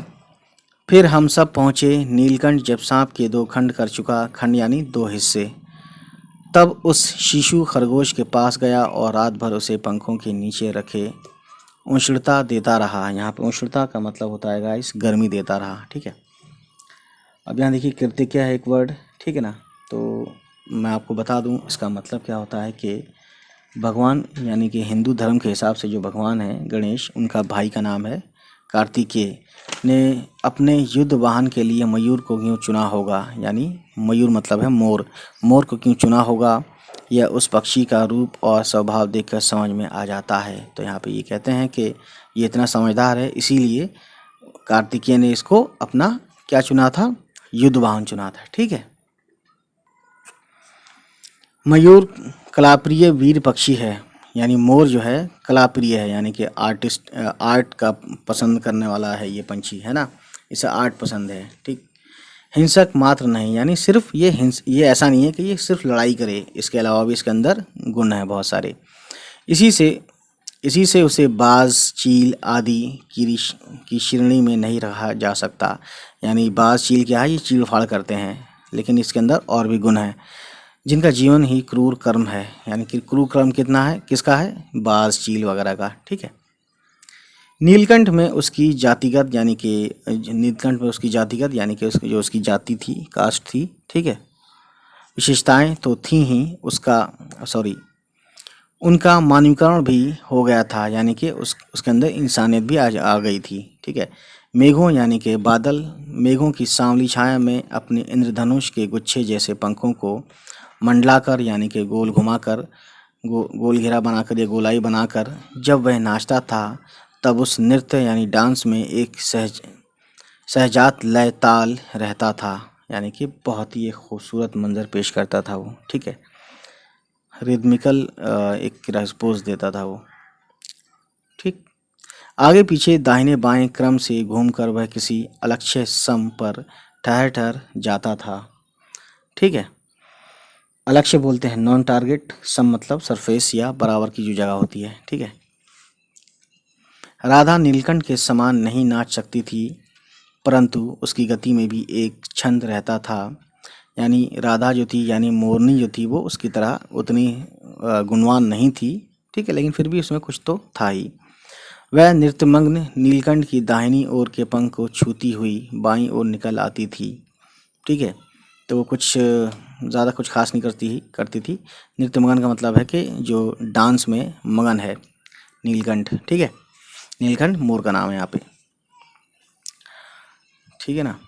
फिर हम सब पहुंचे। नीलकंठ जब सांप के 2 खंड कर चुका, खंड यानी 2 हिस्से, तब उस शिशु खरगोश के पास गया और रात भर उसे पंखों के नीचे रखे उष्णता देता रहा। यहाँ पे उष्णता का मतलब होता है गाइस गर्मी देता रहा। ठीक है। अब यहाँ देखिए कृतिका है एक वर्ड, ठीक है ना। तो मैं आपको बता दूँ इसका मतलब क्या होता है कि भगवान, यानी कि हिंदू धर्म के हिसाब से जो भगवान है गणेश, उनका भाई का नाम है कार्तिकेय, ने अपने युद्ध वाहन के लिए मयूर को क्यों चुना होगा, यानी मयूर मतलब है मोर, मोर को क्यों चुना होगा, यह उस पक्षी का रूप और स्वभाव देखकर समझ में आ जाता है। तो यहाँ पे ये कहते हैं कि ये इतना समझदार है, इसीलिए कार्तिकेय ने इसको अपना क्या चुना था, युद्ध वाहन चुना था। ठीक है। मयूर कलाप्रिय वीर पक्षी है, यानी मोर जो है कलाप्रिय है, यानी कि आर्ट का पसंद करने वाला है ये पंछी, है ना, इसे आर्ट पसंद है। ठीक। हिंसक मात्र नहीं, यानी सिर्फ ये ऐसा नहीं है कि ये सिर्फ लड़ाई करे, इसके अलावा भी इसके अंदर गुण हैं बहुत सारे। इसी से उसे बाज, चील आदि की श्रेणी में नहीं रखा जा सकता। यानी बाज, चील क्या है, ये चीड़ फाड़ करते हैं, लेकिन इसके अंदर और भी गुण हैं, जिनका जीवन ही क्रूर कर्म है। यानी कि क्रूर कर्म कितना है, किसका है, बाज, चील वगैरह का। ठीक है। नीलकंठ में उसकी जातिगत, यानी कि जो उसकी जाति थी, कास्ट थी, ठीक है, विशेषताएं तो थी ही, उनका मानवीकरण भी हो गया था, यानी कि उसके अंदर इंसानियत भी आ गई थी। ठीक है। मेघों, यानी कि बादल, मेघों की सांवली छाया में अपने इंद्रधनुष के गुच्छे जैसे पंखों को मंडलाकर, यानी कि गोल घुमाकर, गोल घेरा बनाकर या गोलाई बनाकर जब वह नाचता था, तब उस नृत्य यानी डांस में एक सहजात लय ताल रहता था, यानी कि बहुत ही एक खूबसूरत मंजर पेश करता था वो। ठीक है। रिदमिकल एक रेस्पॉन्स देता था वो। ठीक। आगे पीछे दाहिने बाएं क्रम से घूमकर वह किसी अलक्ष्य सम पर ठहर जाता था। ठीक है। अलक्ष्य बोलते हैं नॉन टारगेट, सम मतलब सरफेस या बराबर की जो जगह होती है। ठीक है। राधा नीलकंठ के समान नहीं नाच सकती थी, परंतु उसकी गति में भी एक छंद रहता था। यानी राधा जो थी, यानी मोरनी जो थी, वो उसकी तरह उतनी गुणवान नहीं थी। ठीक है। लेकिन फिर भी उसमें कुछ तो था ही। वह नृत्यमग्न नीलकंठ की दाहिनी ओर के पंख को छूती हुई बाईं ओर निकल आती थी। ठीक है। तो वो कुछ ज़्यादा कुछ खास नहीं करती थी। नृत्य मगन का मतलब है कि जो डांस में मगन है, नीलकंठ। ठीक है। नीलकंठ मोर का नाम है यहाँ पे। ठीक है ना।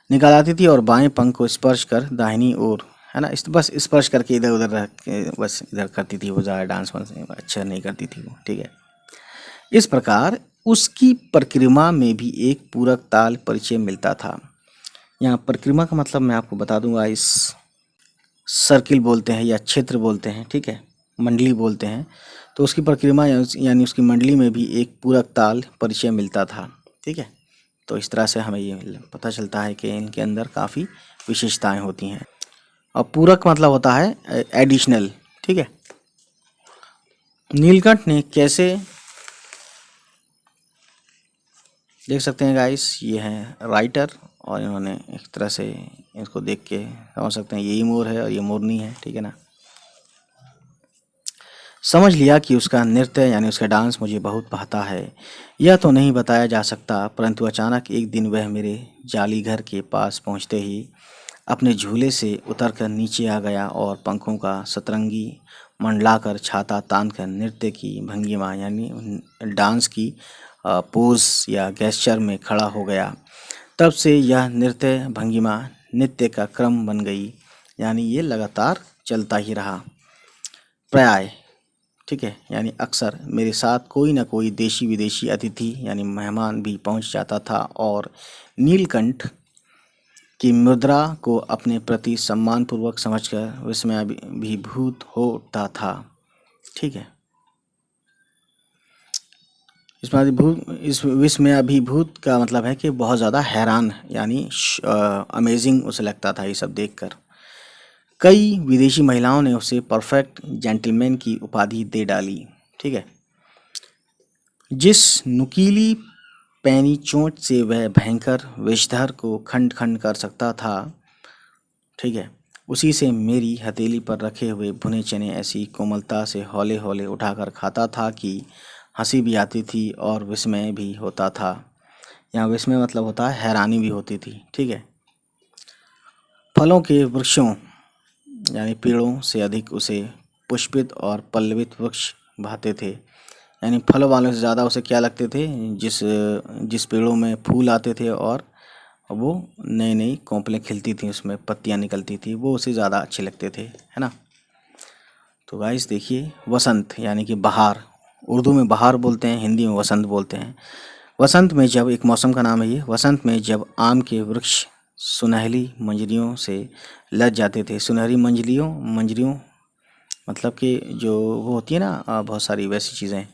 निकाल आती थी और बाएं पंख को स्पर्श कर दाहिनी ओर, है ना, बस स्पर्श करके इधर उधर रख के बस इधर करती थी वो, ज़्यादा डांस वांस अच्छा नहीं करती थी वो। ठीक है। इस प्रकार उसकी परिक्रमा में भी एक पूरक ताल परिचय मिलता था। यहाँ परिक्रमा का मतलब मैं आपको बता दूंगा, इस सर्किल बोलते हैं या क्षेत्र बोलते हैं। ठीक है। मंडली बोलते हैं। तो उसकी परिक्रमा यानी उसकी मंडली में भी एक पूरक ताल परिचय मिलता था। ठीक है। तो इस तरह से हमें ये पता चलता है कि इनके अंदर काफ़ी विशेषताएं होती हैं। और पूरक मतलब होता है एडिशनल। ठीक है। नीलकंठ ने कैसे, देख सकते हैं गाइस, ये हैं राइटर, और इन्होंने एक तरह से इसको देख के समझ सकते हैं यही मोर है और ये मोरनी है। ठीक है ना। समझ लिया कि उसका नृत्य यानी उसका डांस मुझे बहुत भाता है। यह तो नहीं बताया जा सकता, परंतु अचानक एक दिन वह मेरे जाली घर के पास पहुंचते ही अपने झूले से उतरकर नीचे आ गया और पंखों का सतरंगी मंडलाकर छाता तानकर नृत्य की भंगिमा यानी डांस की पोज या गेस्चर में खड़ा हो गया। तब से यह नृत्य भंगिमा नित्य का क्रम बन गई, यानी ये लगातार चलता ही रहा। प्राय, ठीक है, यानी अक्सर मेरे साथ कोई ना कोई देशी विदेशी अतिथि यानी मेहमान भी पहुंच जाता था और नीलकंठ की मुद्रा को अपने प्रति सम्मानपूर्वक समझकर विस्मयाभिभूत हो उठता था। ठीक है, इस विस्मयाभिभूत का मतलब है कि बहुत ज़्यादा हैरान यानी अमेजिंग उसे लगता था ये सब देखकर। कई विदेशी महिलाओं ने उसे परफेक्ट जेंटलमैन की उपाधि दे डाली। ठीक है, जिस नुकीली पैनी चोंच से वह भयंकर विषधर को खंड खंड कर सकता था, ठीक है, उसी से मेरी हथेली पर रखे हुए भुने चने ऐसी कोमलता से हौले हौले उठाकर खाता था कि हंसी भी आती थी और विस्मय भी होता था। यहाँ विस्मय मतलब होता है हैरानी भी होती थी। ठीक है, फलों के वृक्षों यानी पेड़ों से अधिक उसे पुष्पित और पल्लवित वृक्ष भाते थे। यानी फल वालों से ज़्यादा उसे क्या लगते थे, जिस जिस पेड़ों में फूल आते थे और वो नई नई कोंपलें खिलती थी, उसमें पत्तियां निकलती थी, वो उसे ज़्यादा अच्छे लगते थे, है ना। तो गाइस देखिए, वसंत यानी कि बहार, उर्दू में बहार बोलते हैं, हिंदी में वसंत बोलते हैं। वसंत में जब, एक मौसम का नाम है ये, वसंत में जब आम के वृक्ष सुनहली मंजरियों से लद जाते थे। सुनहरी मंजरियों मतलब कि जो वो होती है ना, बहुत सारी वैसी चीज़ें।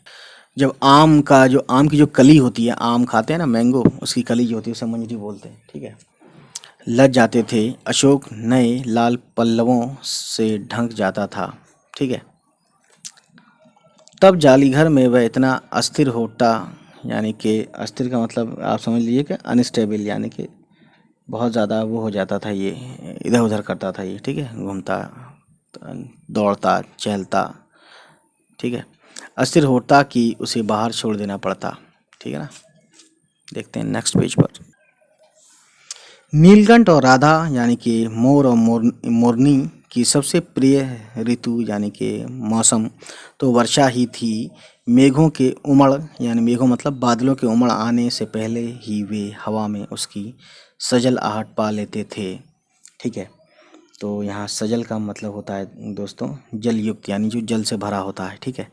जब आम की जो कली होती है, आम खाते हैं ना, मैंगो, उसकी कली जो होती है उसे मंजरी बोलते हैं। ठीक है, लद जाते थे, अशोक नए लाल पल्लवों से ढंक जाता था। ठीक है, तब जालीघर में वह इतना अस्थिर होता, यानी कि अस्थिर का मतलब आप समझ लीजिए कि अनस्टेबल, यानी कि बहुत ज़्यादा वो हो जाता था, ये इधर उधर करता था ये। ठीक है, घूमता दौड़ता चहलता, ठीक है, अस्थिर होता कि उसे बाहर छोड़ देना पड़ता। ठीक है ना, देखते हैं नेक्स्ट पेज पर। नीलकंठ और राधा यानी कि मोर और मोरनी की सबसे प्रिय ऋतु यानी कि मौसम तो वर्षा ही थी। मेघों के उमड़, यानी मेघों मतलब बादलों के उमड़ आने से पहले ही वे हवा में उसकी सजल आहट पा लेते थे। ठीक है, तो यहाँ सजल का मतलब होता है दोस्तों जल युक्त, यानी जो जल से भरा होता है। ठीक है,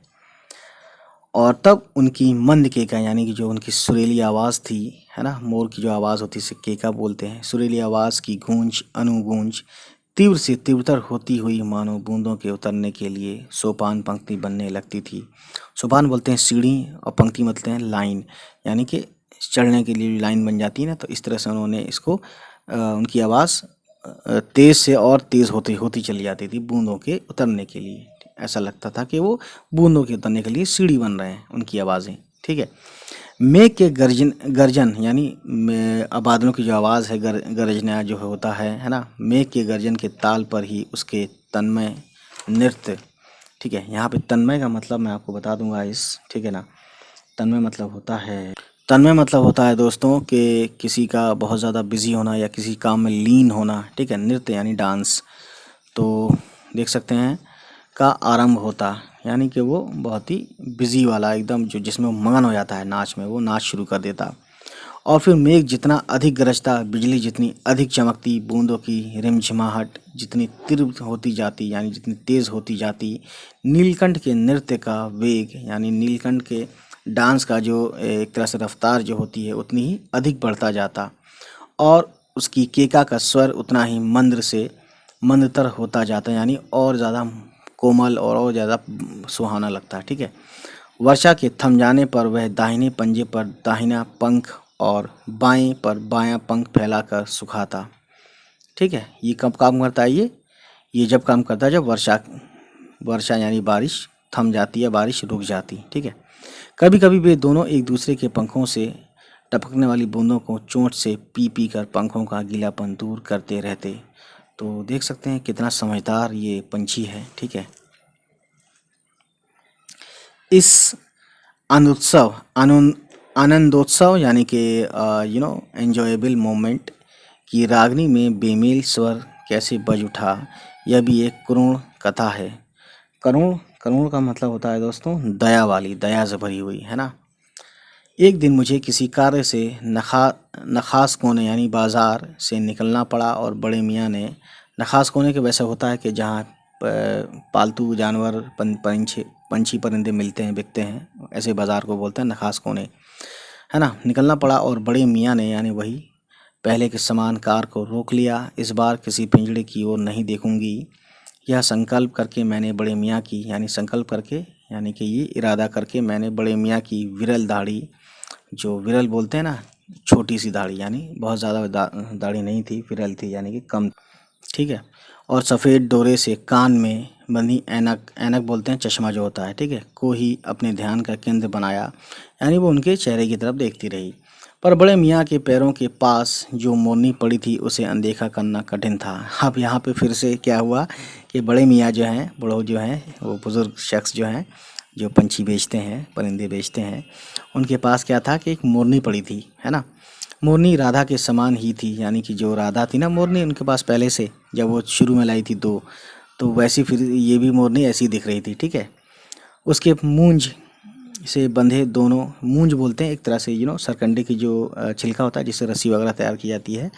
और तब उनकी मंद केका यानी कि जो उनकी सुरीली आवाज़ थी, है ना, मोर की जो आवाज़ होती है उसे केका बोलते हैं। सुरीली आवाज़ की गूंज अनुगूंज तीव्र से तीव्रतर होती हुई मानो बूंदों के उतरने के लिए सोपान पंक्ति बनने लगती थी। सोपान बोलते हैं सीढ़ी और पंक्ति बोलते हैं लाइन, यानी कि चढ़ने के लिए लाइन बन जाती है ना, तो इस तरह से उन्होंने इसको उनकी आवाज़ तेज़ से और तेज़ होती होती चली जाती थी बूंदों के उतरने के लिए। ऐसा लगता था कि वो बूंदों के उतरने के लिए सीढ़ी बन रहे हैं उनकी आवाज़ें। ठीक है, मेघ के गर्जन यानी बादलों की जो आवाज़ है, गरजना जो होता है ना, मेघ के गर्जन के ताल पर ही उसके तन्मय नृत्य। ठीक है, यहाँ पे तन्मय का मतलब मैं आपको बता दूंगा इस, ठीक है ना। तन्मय मतलब होता है दोस्तों कि किसी का बहुत ज़्यादा बिजी होना या किसी काम में लीन होना। ठीक है, नृत्य यानी डांस, तो देख सकते हैं का आरंभ होता, यानी कि वो बहुत ही बिजी वाला एकदम, जो जिसमें वो मगन हो जाता है नाच में, वो नाच शुरू कर देता। और फिर मेघ जितना अधिक गरजता, बिजली जितनी अधिक चमकती, बूंदों की रिमझिमाहट जितनी तीव्र होती जाती, यानी जितनी तेज़ होती जाती, नीलकंठ के नृत्य का वेग यानी नीलकंठ के डांस का जो एक तरह से रफ्तार जो होती है उतनी ही अधिक बढ़ता जाता, और उसकी केका का स्वर उतना ही मंद्र से मंदतर होता जाता, यानी और ज़्यादा कोमल और ज़्यादा सुहाना लगता है। ठीक है, वर्षा के थम जाने पर वह दाहिने पंजे पर दाहिना पंख और बाएं पर बायां पंख फैलाकर सुखाता। ठीक है, ये कब काम करता है, ये जब काम करता है जब वर्षा यानी बारिश थम जाती है, बारिश रुक जाती। ठीक है, कभी कभी वे दोनों एक दूसरे के पंखों से टपकने वाली बूंदों को चोंच से पी पी कर पंखों का गीलापन दूर करते रहते। तो देख सकते हैं कितना समझदार ये पंछी है। ठीक है, इस आनंदोत्सव यानी कि एंजॉयबल मोमेंट की रागनी में बेमेल स्वर कैसे बज उठा, यह भी एक करुण कथा है। करुण करुण का मतलब होता है दोस्तों दया वाली, दया से भरी हुई, है ना। एक दिन मुझे किसी कार्य से नखास कोने यानी बाजार से निकलना पड़ा और बड़े मियाँ ने, नखास कोने के वैसे होता है कि जहाँ पालतू जानवर पंछी परिंदे मिलते हैं, बिकते हैं, ऐसे बाज़ार को बोलते हैं नखास कोने, है ना। निकलना पड़ा और बड़े मियाँ ने यानी वही पहले के समान कार को रोक लिया। इस बार किसी पिंजड़े की ओर नहीं देखूंगी, यह संकल्प करके मैंने बड़े मियाँ की यानी संकल्प करके यानी कि ये इरादा करके मैंने बड़े मियाँ की विरल दाढ़ी, जो विरल बोलते हैं ना, छोटी सी दाढ़ी, यानी बहुत ज़्यादा दाढ़ी नहीं थी, विरल थी यानी कि कम, ठीक है, और सफ़ेद डोरे से कान में बंधी ऐनक, ऐनक बोलते हैं चश्मा जो होता है, ठीक है, को ही अपने ध्यान का केंद्र बनाया, यानी वो उनके चेहरे की तरफ देखती रही। पर बड़े मियाँ के पैरों के पास जो मोरनी पड़ी थी उसे अनदेखा करना कठिन था। अब यहाँ पे फिर से क्या हुआ कि बड़े मियाँ जो हैं, बड़ो जो हैं, वो बुज़ुर्ग शख्स जो हैं, जो पंछी बेचते हैं, परिंदे बेचते हैं, उनके पास क्या था कि एक मोरनी पड़ी थी, है ना। मोरनी राधा के समान ही थी, यानी कि जो राधा थी ना मोरनी उनके पास पहले से, जब वो शुरू में लाई थी तो वैसी फिर ये भी मोरनी ऐसी दिख रही थी, ठीक है। उसके मूंज से बंधे दोनों, मूंज बोलते हैं एक तरह से सरकंडे की जो छिलका होता है जिससे रस्सी वगैरह तैयार की जाती है,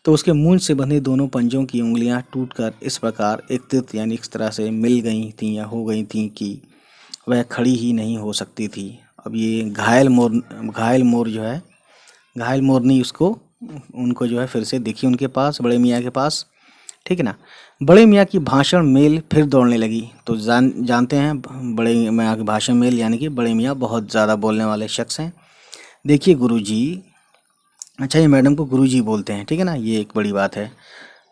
तो उसके मूंज से बंधे दोनों पंजों की उंगलियां टूटकर इस प्रकार एकत्रित यानी इस तरह से मिल गई थीं या हो गई थीं कि वह खड़ी ही नहीं हो सकती थी। अब ये घायल मोर जो है, घायल मोरनी उसको उनको जो है फिर से दिखी उनके पास, बड़े मियाँ के पास, ठीक है ना। बड़े मियाँ की भाषण मेल फिर दौड़ने लगी। तो जानते हैं बड़े मियाँ की भाषण मेल यानी कि बड़े मियाँ बहुत ज़्यादा बोलने वाले शख्स हैं। देखिए गुरुजी, अच्छा ये मैडम को गुरुजी बोलते हैं, ठीक है ना, ये एक बड़ी बात है।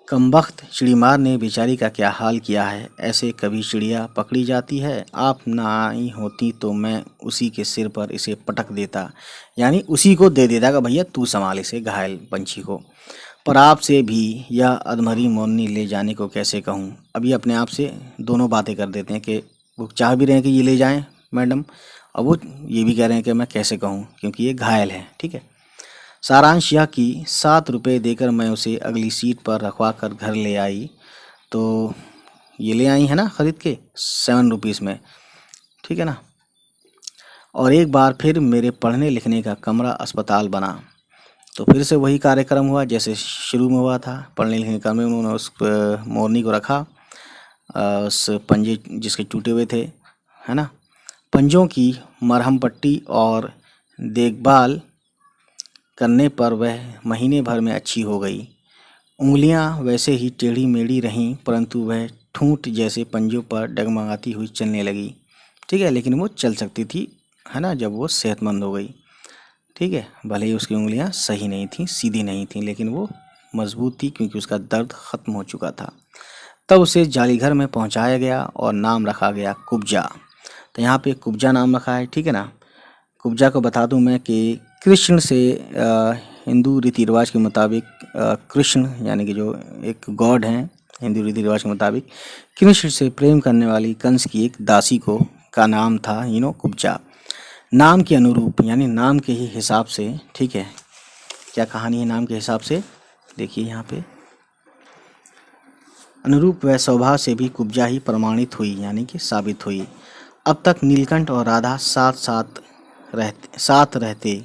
कमबख्त चिड़ीमार ने बेचारी का क्या हाल किया है, ऐसे कभी चिड़िया पकड़ी जाती है, आप ना आई होती तो मैं उसी के सिर पर इसे पटक देता, यानी उसी को दे देता कि भैया तू संभाल इसे घायल पंछी को। पर आपसे भी यह अधमरी मोरनी ले जाने को कैसे कहूँ। अभी अपने आप से दोनों बातें कर देते हैं कि वो चाह भी रहे हैं कि ये ले जाएं मैडम, और वो ये भी कह रहे हैं कि मैं कैसे कहूँ क्योंकि ये घायल है, ठीक है। सारांश यह कि 7 रुपये देकर मैं उसे अगली सीट पर रखवा कर घर ले आई। तो ये ले आई है ना ख़रीद के 7 रुपीज़ में, ठीक है ना। और एक बार फिर मेरे पढ़ने लिखने का कमरा अस्पताल बना। तो फिर से वही कार्यक्रम हुआ जैसे शुरू में हुआ था। पढ़ने लिखने के कमरे में उन्होंने उस मोरनी को रखा, उस पंजे जिसके टूटे हुए थे, है ना। पंजों की मरहम पट्टी और देखभाल करने पर वह महीने भर में अच्छी हो गई। उंगलियां वैसे ही टेढ़ी मेढ़ी रहीं, परंतु वह ठूंठ जैसे पंजों पर डगमगाती हुई चलने लगी, ठीक है। लेकिन वो चल सकती थी, है ना, जब वो सेहतमंद हो गई, ठीक है। भले ही उसकी उंगलियां सही नहीं थीं, सीधी नहीं थीं, लेकिन वो मजबूत थी क्योंकि उसका दर्द ख़त्म हो चुका था। तब उसे जालीघर में पहुंचाया गया और नाम रखा गया कुब्जा। तो यहाँ पे कुब्जा नाम रखा है, ठीक है ना। कुब्जा को बता दूं मैं कि कृष्ण से हिंदू रीति रिवाज के मुताबिक कृष्ण यानी कि जो एक गॉड हैं हिंदू रीति रिवाज के मुताबिक, कृष्ण से प्रेम करने वाली कंस की एक दासी को का नाम था कुब्जा। नाम के अनुरूप यानी नाम के ही हिसाब से, ठीक है, क्या कहानी है नाम के हिसाब से, देखिए यहाँ पे अनुरूप व स्वभाव से भी कुब्जा ही प्रमाणित हुई यानी कि साबित हुई। अब तक नीलकंठ और राधा साथ रहते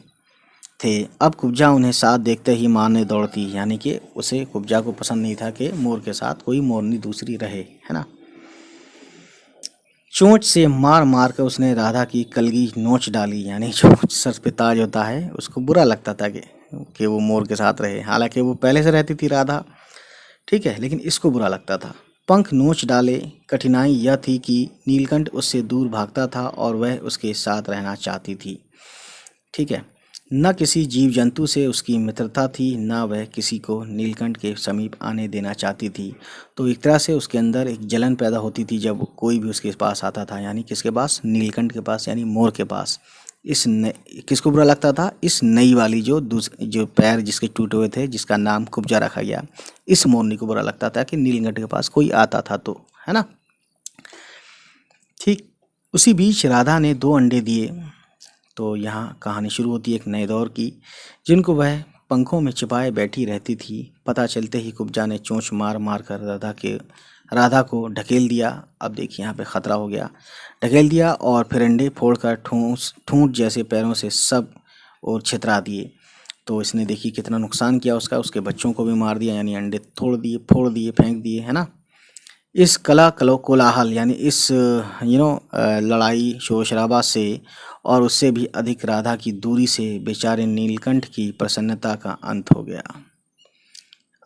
थे। अब कुब्जा उन्हें साथ देखते ही मारने दौड़ती, यानी कि उसे कुब्जा को पसंद नहीं था कि मोर के साथ कोई मोरनी दूसरी रहे, है ना। चोंच से मार मार कर उसने राधा की कलगी नोच डाली, यानी जो सर पे ताज होता है उसको बुरा लगता था कि वो मोर के साथ रहे, हालांकि वो पहले से रहती थी राधा, ठीक है, लेकिन इसको बुरा लगता था। पंख नोच डाले। कठिनाई यह थी कि नीलकंठ उससे दूर भागता था और वह उसके साथ रहना चाहती थी, ठीक है। न किसी जीव जंतु से उसकी मित्रता थी, न वह किसी को नीलकंठ के समीप आने देना चाहती थी। तो एक तरह से उसके अंदर एक जलन पैदा होती थी जब कोई भी उसके पास आता था, यानी किसके पास, नीलकंठ के पास, यानी मोर के पास। किसको बुरा लगता था, इस नई वाली जो पैर जिसके टूटे हुए थे, जिसका नाम कुब्जा रखा गया, इस मोरनी को बुरा लगता था कि नीलकंठ के पास कोई आता था तो, है ना। ठीक उसी बीच राधा ने 2 अंडे दिए। तो यहाँ कहानी शुरू होती है एक नए दौर की, जिनको वह पंखों में छिपाए बैठी रहती थी। पता चलते ही कुब्जा ने चोंच मार मार कर राधा को ढकेल दिया। अब देखिए यहाँ पे ख़तरा हो गया। ढकेल दिया और फिर अंडे फोड़कर ठूंठ जैसे पैरों से सब और छितरा दिए। तो इसने देखिए कितना नुकसान किया उसका, उसके बच्चों को भी मार दिया, यानी अंडे तोड़ दिए, फोड़ दिए, फेंक दिए, है ना। इस कोलाहल यानी इस लड़ाई शोर शराबा से और उससे भी अधिक राधा की दूरी से बेचारे नीलकंठ की प्रसन्नता का अंत हो गया।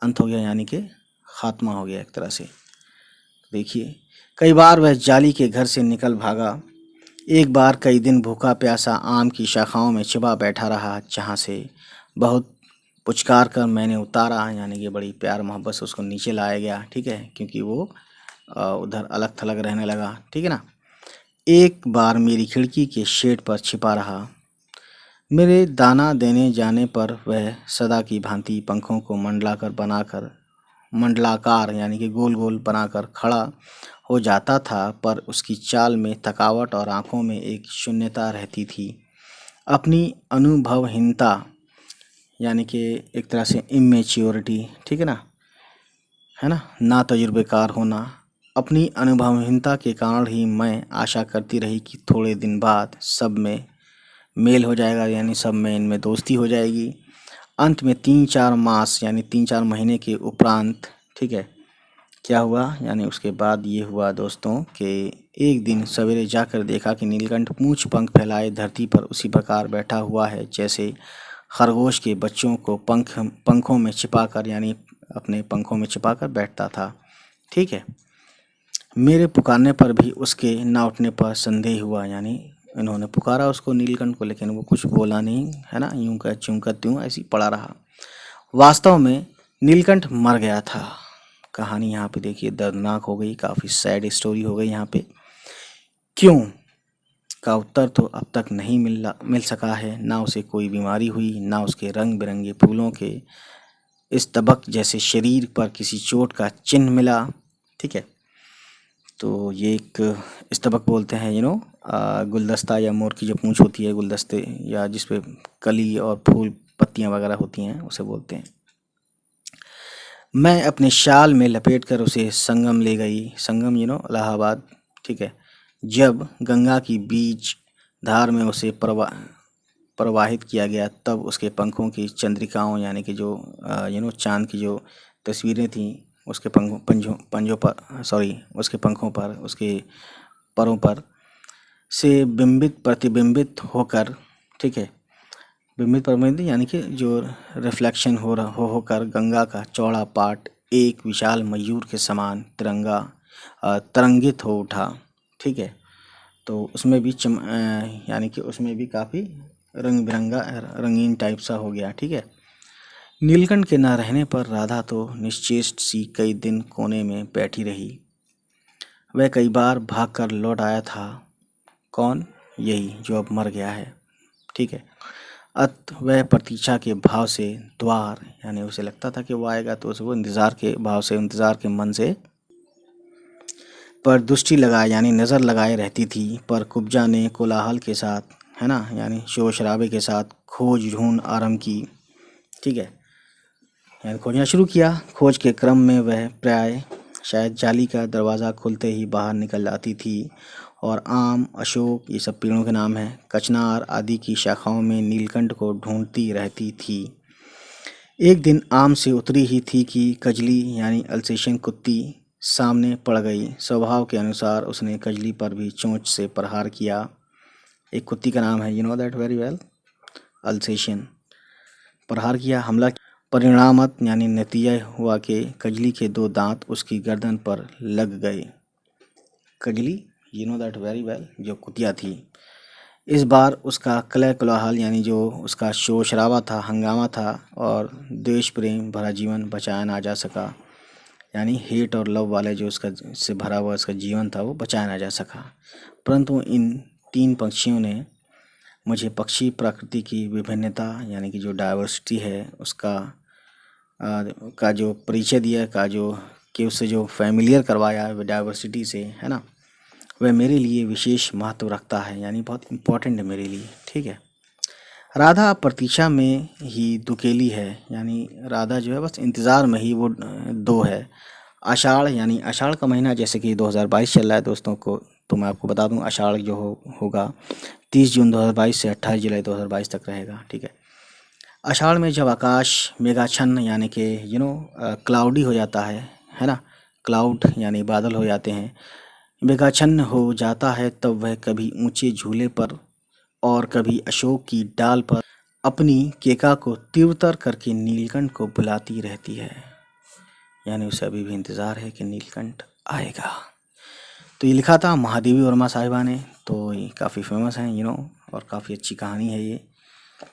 अंत हो गया यानी कि खात्मा हो गया एक तरह से। देखिए कई बार वह जाली के घर से निकल भागा। एक बार कई दिन भूखा प्यासा आम की शाखाओं में छिपा बैठा रहा, जहाँ से बहुत पुचकार कर मैंने उतारा, यानी कि बड़ी प्यार मोहब्बत से उसको नीचे लाया गया, ठीक है, क्योंकि वो उधर अलग थलग रहने लगा, ठीक है ना। एक बार मेरी खिड़की के शेड पर छिपा रहा। मेरे दाना देने जाने पर वह सदा की भांति पंखों को मंडलाकार यानी कि गोल गोल बनाकर खड़ा हो जाता था, पर उसकी चाल में थकावट और आंखों में एक शून्यता रहती थी। अपनी अनुभवहीनता यानी कि एक तरह से इमेच्योरिटी, ठीक है ना तजुर्बेकार होना। अपनी अनुभवहीनता के कारण ही मैं आशा करती रही कि थोड़े दिन बाद सब में मेल हो जाएगा, यानी सब में इनमें दोस्ती हो जाएगी। अंत में 3-4 मास यानी 3-4 महीने के उपरांत, ठीक है, क्या हुआ, यानी उसके बाद ये हुआ दोस्तों कि एक दिन सवेरे जाकर देखा कि नीलकंठ पूंछ पंख फैलाए धरती पर उसी प्रकार बैठा हुआ है जैसे खरगोश के बच्चों को पंखों में छिपाकर यानी अपने पंखों में छिपाकर बैठता था, ठीक है। मेरे पुकारने पर भी उसके ना उठने पर संदेह हुआ, यानी इन्होंने पुकारा उसको नीलकंठ को, लेकिन वो कुछ बोला नहीं, है ना, यूं का त्यों का त्यों ऐसी पड़ा रहा। वास्तव में नीलकंठ मर गया था। कहानी यहाँ पे देखिए दर्दनाक हो गई, काफ़ी सैड स्टोरी हो गई यहाँ पे। क्यों का उत्तर तो अब तक नहीं मिल सका है। ना उसे कोई बीमारी हुई, ना उसके रंग बिरंगे फूलों के इस तबक जैसे शरीर पर किसी चोट का चिन्ह मिला, ठीक है। तो ये एक स्तबक बोलते हैं, गुलदस्ता या मोर की जो पूंछ होती है, गुलदस्ते या जिस पे कली और फूल पत्तियां वगैरह होती हैं, उसे बोलते हैं। मैं अपने शाल में लपेट कर उसे संगम ले गई। संगम इलाहाबाद, ठीक है। जब गंगा की बीच धार में उसे प्रवाहित किया गया, तब उसके पंखों की चंद्रिकाओं यानी कि जो चांद की जो तस्वीरें थीं उसके पंजों पर, उसके पंखों पर, उसके परों पर से प्रतिबिंबित होकर, ठीक है, बिंबित प्रतिबिंबित यानी कि जो रिफ्लेक्शन होकर गंगा का चौड़ा पाट एक विशाल मयूर के समान तरंगित हो उठा, ठीक है। तो उसमें भी यानी कि उसमें भी काफ़ी रंग बिरंगा रंगीन टाइप सा हो गया, ठीक है। नीलकंठ के न रहने पर राधा तो निश्चेष्ट सी कई दिन कोने में बैठी रही। वह कई बार भागकर लौट आया था। कौन? यही जो अब मर गया है, ठीक है। वह प्रतीक्षा के भाव से द्वार यानी उसे लगता था कि वो आएगा, तो वो इंतज़ार के भाव से, इंतज़ार के मन से पर दृष्टि लगाए यानी नज़र लगाए रहती थी। पर कुब्जा ने कोलाहल के साथ, है ना, यानी शोर शराबे के साथ खोज ढूंढ आरंभ की, ठीक है, यानी खोजना शुरू किया। खोज के क्रम में वह प्राय शायद जाली का दरवाज़ा खुलते ही बाहर निकल आती थी और आम, अशोक, ये सब पेड़ों के नाम हैं, कचनार आदि की शाखाओं में नीलकंठ को ढूंढती रहती थी। एक दिन आम से उतरी ही थी कि कजली यानी अल्सेशियन कुत्ती सामने पड़ गई। स्वभाव के अनुसार उसने कजली पर भी चोंच से प्रहार किया। एक कुत्ती का नाम है, you know that very well, Alsatian. प्रहार किया, हमला। परिणामत यानी नतीजा हुआ कि कजली के 2 दांत उसकी गर्दन पर लग गए। Kajli, you know that very well, जो कुतिया थी। इस बार उसका कोलाहल यानी जो उसका शोर शराबा था, हंगामा था और देश प्रेम भरा जीवन बचाया ना जा सका, यानी हेट और लव वाले जो उसका से भरा हुआ उसका जीवन था वो बचाया ना जा सका। परंतु इन 3 पक्षियों ने मुझे पक्षी प्रकृति की विभिन्नता यानी कि जो डाइवर्सिटी है उसका का जो परिचय दिया, का जो कि उससे जो फैमिलियर करवाया डाइवर्सिटी से, है ना, वह मेरे लिए विशेष महत्व रखता है, यानी बहुत इम्पोर्टेंट है मेरे लिए, ठीक है। राधा प्रतीक्षा में ही दुकेली है, यानी राधा जो है बस इंतज़ार में ही वो दो है। आषाढ़, यानी आषाढ़ का महीना जैसे कि 2022 चल रहा है दोस्तों को, तो मैं आपको बता दूं आषाढ़ जो होगा 30 जून 2022 से 28 जुलाई 2022 तक रहेगा, ठीक है। आषाढ़ में जब आकाश मेघाच्छन्न यानी कि क्लाउडी हो जाता है ना, क्लाउड यानी बादल हो जाते हैं, मेघाच्छन्न हो जाता है, तब वह कभी ऊंचे झूले पर और कभी अशोक की डाल पर अपनी केका को तीव्रतर करके नीलकंठ को बुलाती रहती है, यानी उसे अभी भी इंतज़ार है कि नीलकंठ आएगा। तो ये लिखा था महादेवी वर्मा साहिबा ने, तो ये काफ़ी फेमस हैं और काफ़ी अच्छी कहानी है ये।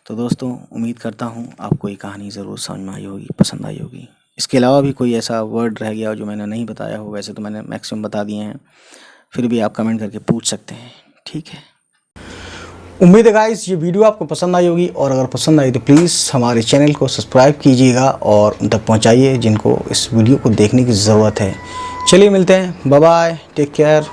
तो दोस्तों उम्मीद करता हूँ आपको ये कहानी ज़रूर समझ में आई होगी, पसंद आई होगी। इसके अलावा भी कोई ऐसा वर्ड रह गया हो जो मैंने नहीं बताया हो, वैसे तो मैंने मैक्सिमम बता दिए हैं, फिर भी आप कमेंट करके पूछ सकते हैं, ठीक है। उम्मीद है गाइस ये वीडियो आपको पसंद आई होगी, और अगर पसंद आई तो प्लीज़ हमारे चैनल को सब्सक्राइब कीजिएगा और उन तक पहुँचाइए जिनको इस वीडियो को देखने की ज़रूरत है। चलिए मिलते हैं, बाय बाय, टेक केयर।